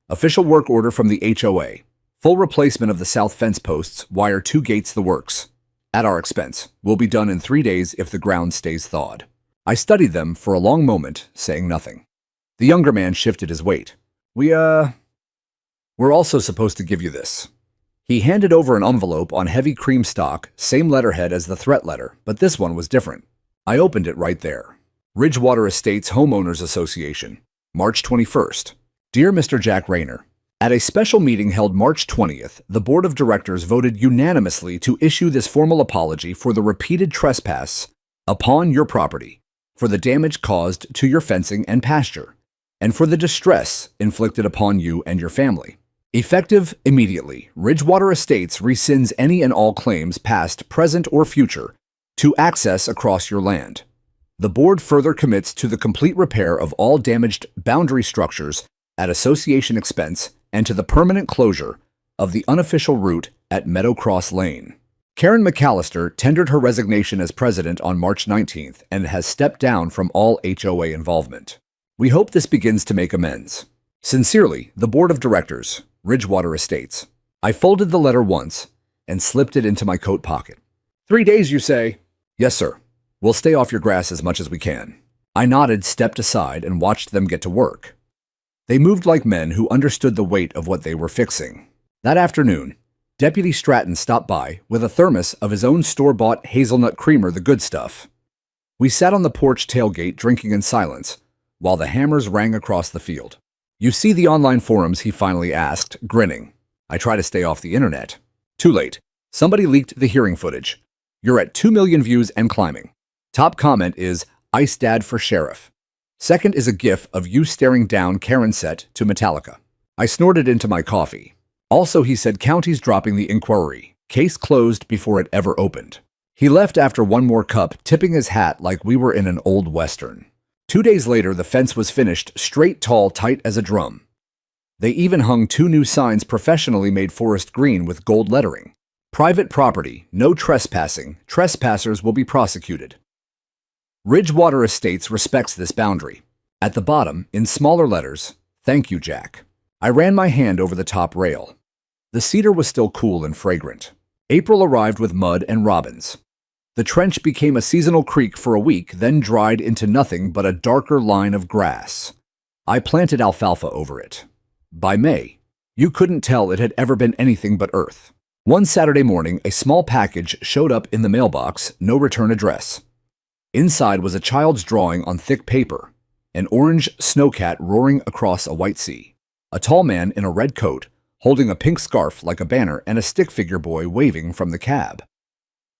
Official work order from the HOA. Full replacement of the south fence posts, wire 2 gates the works. At our expense. Will be done in 3 days if the ground stays thawed." I studied them for a long moment, saying nothing. The younger man shifted his weight. We're also supposed to give you this." He handed over an envelope on heavy cream stock, same letterhead as the threat letter, but this one was different. I opened it right there. Ridgewater Estates Homeowners Association, March 21st. Dear Mr. Jack Rayner, at a special meeting held March 20th, the Board of Directors voted unanimously to issue this formal apology for the repeated trespass upon your property, for the damage caused to your fencing and pasture, and for the distress inflicted upon you and your family. Effective immediately, Ridgewater Estates rescinds any and all claims past, present, or future to access across your land. The board further commits to the complete repair of all damaged boundary structures at association expense and to the permanent closure of the unofficial route at Meadow Cross Lane. Karen McAllister tendered her resignation as president on March 19th and has stepped down from all HOA involvement. We hope this begins to make amends. Sincerely, the Board of Directors, Ridgewater Estates. I folded the letter once and slipped it into my coat pocket. 3 days, you say? Yes, sir. We'll stay off your grass as much as we can. I nodded, stepped aside, and watched them get to work. They moved like men who understood the weight of what they were fixing. That afternoon, Deputy Stratton stopped by with a thermos of his own store-bought hazelnut creamer, the good stuff. We sat on the porch tailgate drinking in silence while the hammers rang across the field. "You see the online forums?" he finally asked, grinning. I try to stay off the internet. Too late. Somebody leaked the hearing footage. You're at 2 million views and climbing. Top comment is, "Ice Dad for Sheriff." Second is a gif of you staring down Karen set to Metallica. I snorted into my coffee. Also, he said counties dropping the inquiry. Case closed before it ever opened. He left after one more cup, tipping his hat like we were in an old western. 2 days later, the fence was finished, straight, tall, tight as a drum. They even hung 2 new signs professionally made forest green with gold lettering. Private property, no trespassing, trespassers will be prosecuted. Ridgewater Estates respects this boundary. At the bottom, in smaller letters, "Thank you, Jack." I ran my hand over the top rail. The cedar was still cool and fragrant. April arrived with mud and robins. The trench became a seasonal creek for a week, then dried into nothing but a darker line of grass. I planted alfalfa over it. By May, you couldn't tell it had ever been anything but earth. One Saturday morning, a small package showed up in the mailbox, no return address. Inside was a child's drawing on thick paper, an orange snowcat roaring across a white sea, a tall man in a red coat holding a pink scarf like a banner, and a stick figure boy waving from the cab.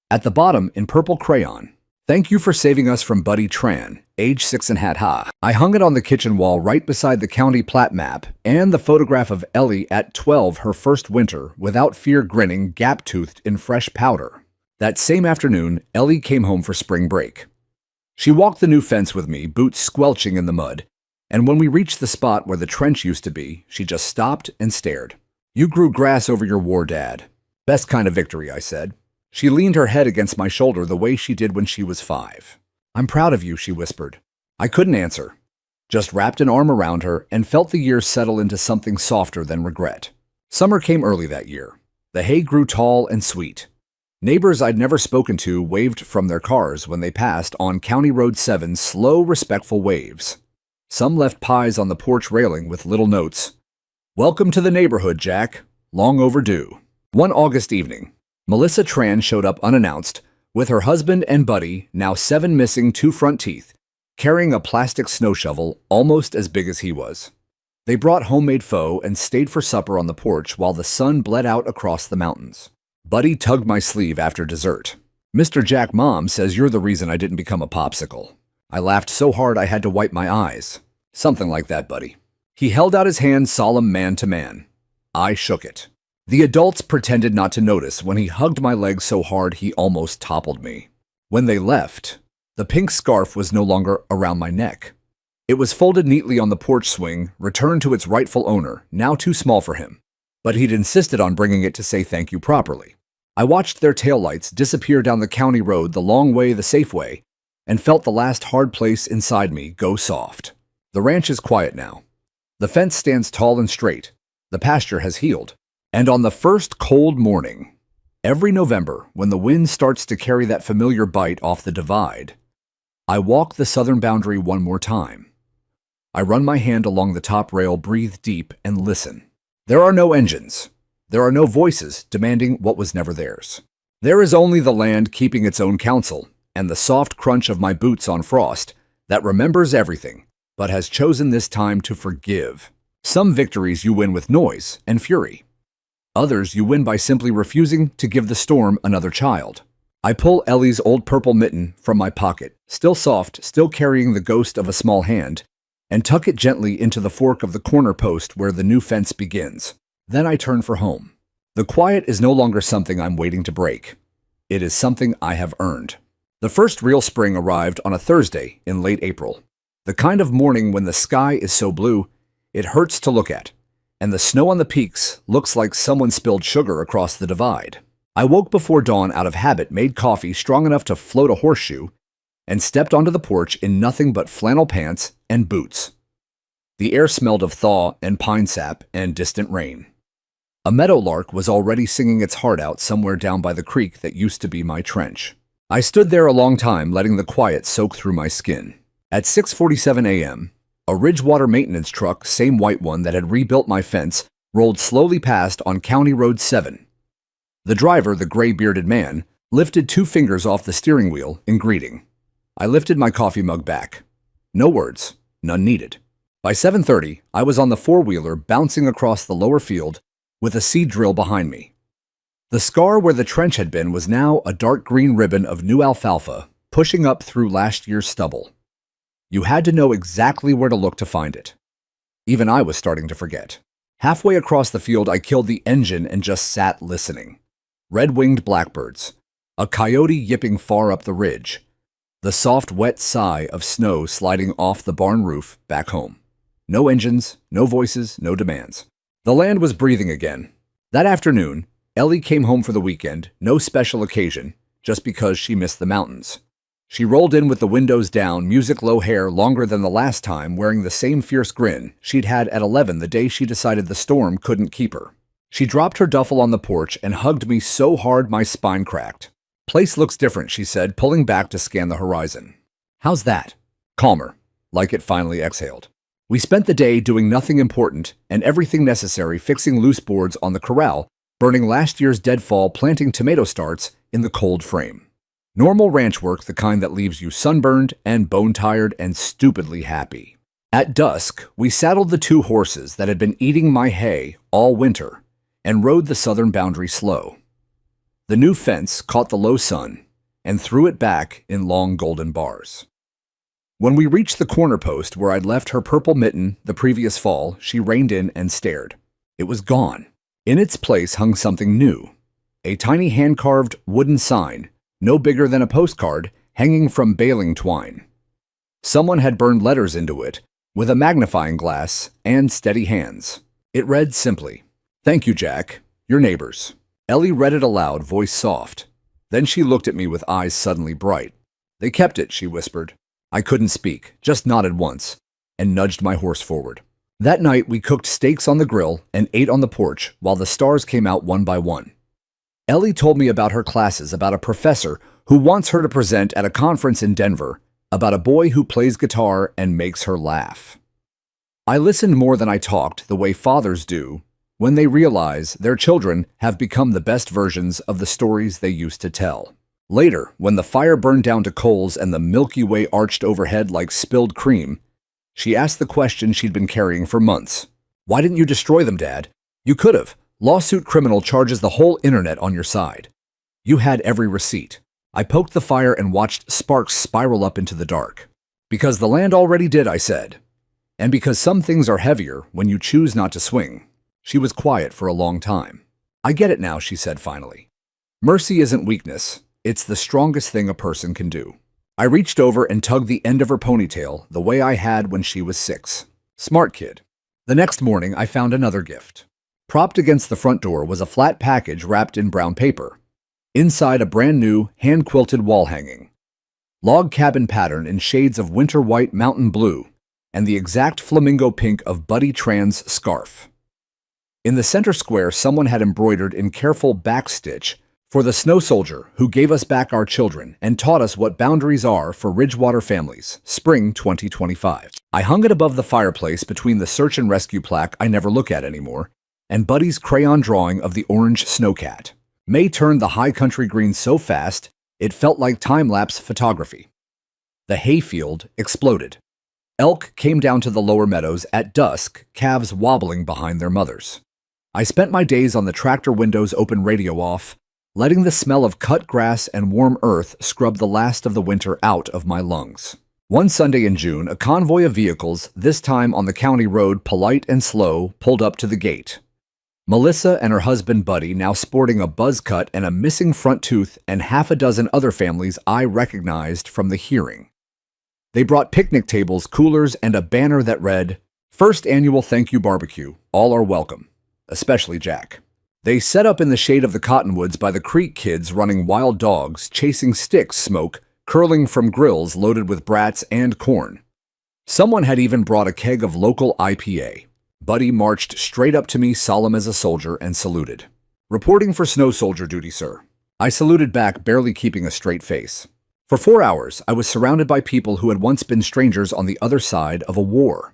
At the bottom, in purple crayon, "Thank you for saving us from Buddy Tran, age 6 and ha." I hung it on the kitchen wall right beside the county plat map and the photograph of Ellie at 12, her first winter, without fear grinning, gap-toothed in fresh powder. That same afternoon, Ellie came home for spring break. She walked the new fence with me, boots squelching in the mud, and when we reached the spot where the trench used to be, she just stopped and stared. "You grew grass over your war, Dad." "Best kind of victory," I said. She leaned her head against my shoulder the way she did when she was 5. "I'm proud of you," she whispered. I couldn't answer, just wrapped an arm around her and felt the years settle into something softer than regret. Summer came early that year. The hay grew tall and sweet. Neighbors I'd never spoken to waved from their cars when they passed on County Road 7's slow, respectful waves. Some left pies on the porch railing with little notes. "Welcome to the neighborhood, Jack. Long overdue." One August evening, Melissa Tran showed up unannounced, with her husband and Buddy, now 7 missing 2 front teeth, carrying a plastic snow shovel almost as big as he was. They brought homemade pho and stayed for supper on the porch while the sun bled out across the mountains. Buddy tugged my sleeve after dessert. "Mr. Jack, Mom says you're the reason I didn't become a popsicle." I laughed so hard I had to wipe my eyes. "Something like that, Buddy." He held out his hand, solemn man to man. I shook it. The adults pretended not to notice when he hugged my leg so hard he almost toppled me. When they left, the pink scarf was no longer around my neck. It was folded neatly on the porch swing, returned to its rightful owner, now too small for him. But he'd insisted on bringing it to say thank you properly. I watched their taillights disappear down the county road the long way, the safe way, and felt the last hard place inside me go soft. The ranch is quiet now. The fence stands tall and straight. The pasture has healed. And on the first cold morning, every November, when the wind starts to carry that familiar bite off the divide, I walk the southern boundary one more time. I run my hand along the top rail, breathe deep, and listen. There are no engines. There are no voices demanding what was never theirs. There is only the land keeping its own counsel, and the soft crunch of my boots on frost that remembers everything, but has chosen this time to forgive. Some victories you win with noise and fury. Others you win by simply refusing to give the storm another child. I pull Ellie's old purple mitten from my pocket, still soft, still carrying the ghost of a small hand, and tuck it gently into the fork of the corner post where the new fence begins. Then I turn for home. The quiet is no longer something I'm waiting to break. It is something I have earned. The first real spring arrived on a Thursday in late April. The kind of morning when the sky is so blue, it hurts to look at, and the snow on the peaks looks like someone spilled sugar across the divide. I woke before dawn out of habit, made coffee strong enough to float a horseshoe, and stepped onto the porch in nothing but flannel pants and boots. The air smelled of thaw and pine sap and distant rain. A meadowlark was already singing its heart out somewhere down by the creek that used to be my trench. I stood there a long time, letting the quiet soak through my skin. At 6:47 a.m., a Ridgewater maintenance truck, same white one that had rebuilt my fence, rolled slowly past on County Road 7. The driver, the gray-bearded man, lifted 2 fingers off the steering wheel in greeting. I lifted my coffee mug back. No words, none needed. By 7:30, I was on the four-wheeler bouncing across the lower field with a seed drill behind me. The scar where the trench had been was now a dark green ribbon of new alfalfa pushing up through last year's stubble. You had to know exactly where to look to find it. Even I was starting to forget. Halfway across the field, I killed the engine and just sat listening. Red-winged blackbirds, a coyote yipping far up the ridge, the soft, wet sigh of snow sliding off the barn roof back home. No engines, no voices, no demands. The land was breathing again. That afternoon, Ellie came home for the weekend, no special occasion, just because she missed the mountains. She rolled in with the windows down, music low, hair longer than the last time, wearing the same fierce grin she'd had at 11 the day she decided the storm couldn't keep her. She dropped her duffel on the porch and hugged me so hard my spine cracked. "Place looks different," she said, pulling back to scan the horizon. "How's that?" "Calmer," like it finally exhaled. We spent the day doing nothing important and everything necessary, fixing loose boards on the corral, burning last year's deadfall, planting tomato starts in the cold frame. Normal ranch work, the kind that leaves you sunburned and bone-tired and stupidly happy. At dusk, we saddled the 2 horses that had been eating my hay all winter and rode the southern boundary slow. The new fence caught the low sun and threw it back in long golden bars. When we reached the corner post where I'd left her purple mitten the previous fall, she reined in and stared. It was gone. In its place hung something new, a tiny hand-carved wooden sign, no bigger than a postcard, hanging from baling twine. Someone had burned letters into it with a magnifying glass and steady hands. It read simply, "Thank you, Jack, your neighbors." Ellie read it aloud, voice soft. Then she looked at me with eyes suddenly bright. "They kept it," she whispered. I couldn't speak, just nodded once, and nudged my horse forward. That night, we cooked steaks on the grill and ate on the porch while the stars came out one by one. Ellie told me about her classes, about a professor who wants her to present at a conference in Denver, about a boy who plays guitar and makes her laugh. I listened more than I talked, the way fathers do when they realize their children have become the best versions of the stories they used to tell. Later, when the fire burned down to coals and the Milky Way arched overhead like spilled cream, she asked the question she'd been carrying for months. "Why didn't you destroy them, Dad? You could have. Lawsuit criminal charges the whole internet on your side. You had every receipt." I poked the fire and watched sparks spiral up into the dark. "Because the land already did," I said. "And because some things are heavier when you choose not to swing." She was quiet for a long time. "I get it now," she said finally. "Mercy isn't weakness. It's the strongest thing a person can do." I reached over and tugged the end of her ponytail the way I had when she was 6. Smart kid. The next morning, I found another gift. Propped against the front door was a flat package wrapped in brown paper. Inside, a brand new, hand-quilted wall hanging. Log cabin pattern in shades of winter white mountain blue and the exact flamingo pink of Buddy Tran's scarf. In the center square, someone had embroidered in careful backstitch, "For the snow soldier who gave us back our children and taught us what boundaries are for Ridgewater families, spring 2025. I hung it above the fireplace between the search and rescue plaque I never look at anymore and Buddy's crayon drawing of the orange snowcat. May turned the high country green so fast, it felt like time-lapse photography. The hayfield exploded. Elk came down to the lower meadows at dusk, calves wobbling behind their mothers. I spent my days on the tractor windows open, radio off, letting the smell of cut grass and warm earth scrub the last of the winter out of my lungs. One Sunday in June, a convoy of vehicles, this time on the county road, polite and slow, pulled up to the gate. Melissa and her husband Buddy, now sporting a buzz cut and a missing front tooth, and half a dozen other families I recognized from the hearing. They brought picnic tables, coolers, and a banner that read, "First Annual Thank You Barbecue. All are welcome, especially Jack." They set up in the shade of the cottonwoods by the creek, kids running wild dogs, chasing sticks, smoke curling from grills loaded with brats and corn. Someone had even brought a keg of local IPA. Buddy marched straight up to me, solemn as a soldier, and saluted. "Reporting for snow soldier duty, sir." I saluted back, barely keeping a straight face. For 4 hours, I was surrounded by people who had once been strangers on the other side of a war.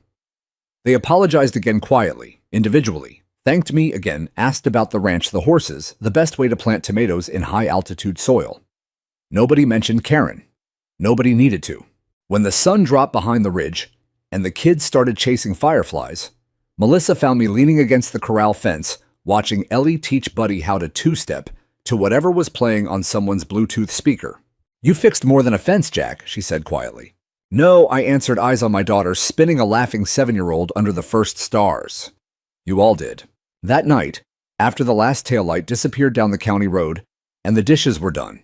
They apologized again quietly, individually, thanked me again, asked about the ranch, the horses, the best way to plant tomatoes in high-altitude soil. Nobody mentioned Karen. Nobody needed to. When the sun dropped behind the ridge and the kids started chasing fireflies, Melissa found me leaning against the corral fence, watching Ellie teach Buddy how to two-step to whatever was playing on someone's Bluetooth speaker. "You fixed more than a fence, Jack," she said quietly. "No," I answered, eyes on my daughter, spinning a laughing 7-year-old under the first stars. "You all did." That night, after the last taillight disappeared down the county road and the dishes were done,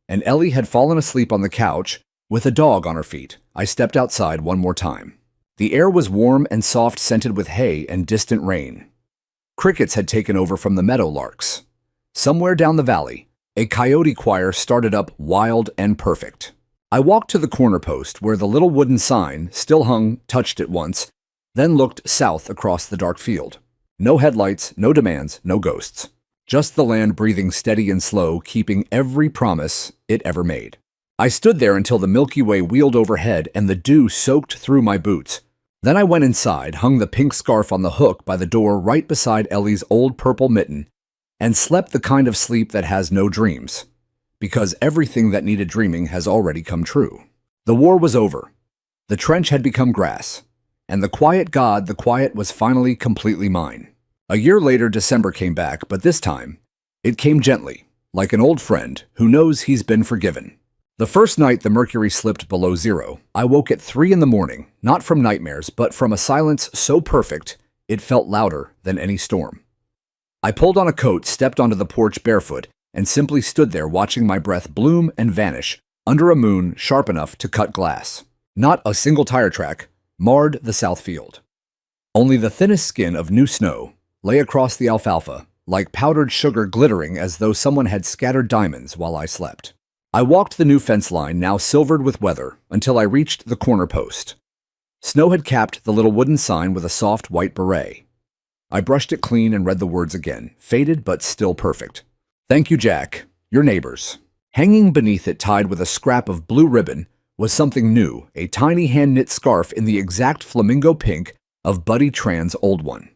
and Ellie had fallen asleep on the couch with a dog on her feet, I stepped outside one more time. The air was warm and soft, scented with hay and distant rain. Crickets had taken over from the meadowlarks. Somewhere down the valley, a coyote choir started up, wild and perfect. I walked to the corner post where the little wooden sign still hung, touched it once, then looked south across the dark field. No headlights, no demands, no ghosts. Just the land breathing steady and slow, keeping every promise it ever made. I stood there until the Milky Way wheeled overhead and the dew soaked through my boots. Then I went inside, hung the pink scarf on the hook by the door right beside Ellie's old purple mitten, and slept the kind of sleep that has no dreams, because everything that needed dreaming has already come true. The war was over. The trench had become grass, and the quiet was finally completely mine. A year later, December came back, but this time, it came gently, like an old friend who knows he's been forgiven. The first night the mercury slipped below zero, I woke at 3 in the morning, not from nightmares, but from a silence so perfect it felt louder than any storm. I pulled on a coat, stepped onto the porch barefoot, and simply stood there watching my breath bloom and vanish under a moon sharp enough to cut glass. Not a single tire track marred the south field. Only the thinnest skin of new snow lay across the alfalfa, like powdered sugar glittering as though someone had scattered diamonds while I slept. I walked the new fence line, now silvered with weather, until I reached the corner post. Snow had capped the little wooden sign with a soft white beret. I brushed it clean and read the words again, faded but still perfect. "Thank you, Jack. Your neighbors." Hanging beneath it, tied with a scrap of blue ribbon, was something new, a tiny hand-knit scarf in the exact flamingo pink of Buddy Tran's old one.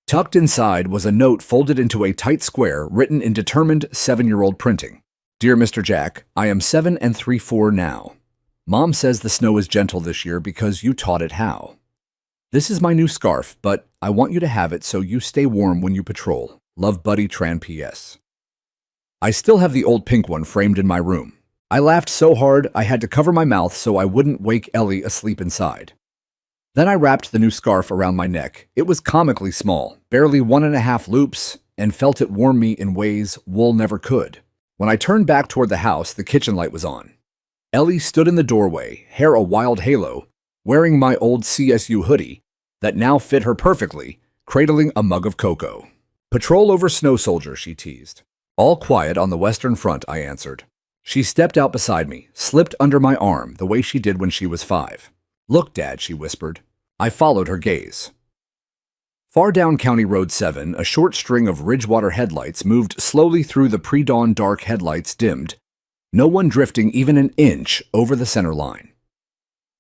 Tucked inside was a note folded into a tight square written in determined 7-year-old printing. "Dear Mr. Jack, I am 7 3/4 now. Mom says the snow is gentle this year because you taught it how. This is my new scarf, but I want you to have it so you stay warm when you patrol. Love, Buddy Tran, P.S." I still have the old pink one framed in my room. I laughed so hard I had to cover my mouth so I wouldn't wake Ellie asleep inside. Then I wrapped the new scarf around my neck. It was comically small, barely 1.5 loops, and felt it warm me in ways wool never could. When I turned back toward the house, the kitchen light was on. Ellie stood in the doorway, hair a wild halo, wearing my old CSU hoodie that now fit her perfectly, cradling a mug of cocoa. "Patrol over snow soldier," she teased. All quiet on the western front, I answered. She stepped out beside me, slipped under my arm the way she did when she was 5. Look, Dad, she whispered. I followed her gaze. Far down County Road 7, a short string of Ridgewater headlights moved slowly through the pre-dawn dark headlights dimmed, no one drifting even an inch over the center line.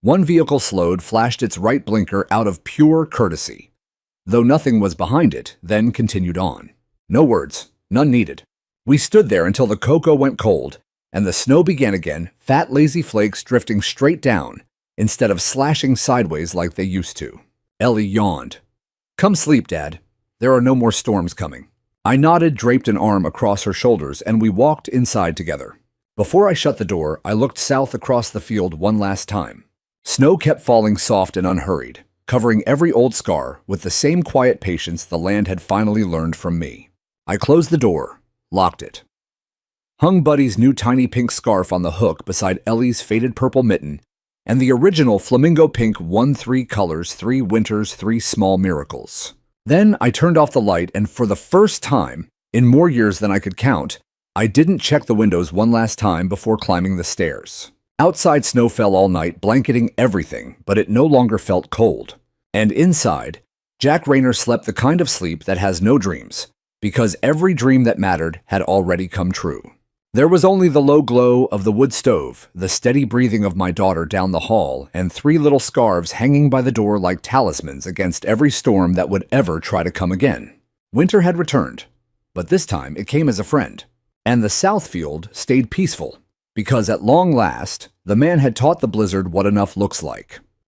One vehicle slowed, flashed its right blinker out of pure courtesy, though nothing was behind it, then continued on. No words, none needed. We stood there until the cocoa went cold, and the snow began again, fat lazy flakes drifting straight down, instead of slashing sideways like they used to. Ellie yawned. Come sleep, Dad. There are no more storms coming. I nodded, draped an arm across her shoulders, and we walked inside together. Before I shut the door, I looked south across the field one last time. Snow kept falling soft and unhurried, covering every old scar with the same quiet patience the land had finally learned from me. I closed the door, locked it. Hung Buddy's new tiny pink scarf on the hook beside Ellie's faded purple mitten and the original flamingo pink 1-3 colors, 3 winters, 3 small miracles. Then I turned off the light, and for the first time, in more years than I could count, I didn't check the windows one last time before climbing the stairs. Outside snow fell all night, blanketing everything, but it no longer felt cold. And inside, Jack Rayner slept the kind of sleep that has no dreams, because every dream that mattered had already come true. There was only the low glow of the wood stove, the steady breathing of my daughter down the hall, and 3 little scarves hanging by the door like talismans against every storm that would ever try to come again. Winter had returned, but this time it came as a friend. And the Southfield stayed peaceful, because at long last, the man had taught the blizzard what enough looks like.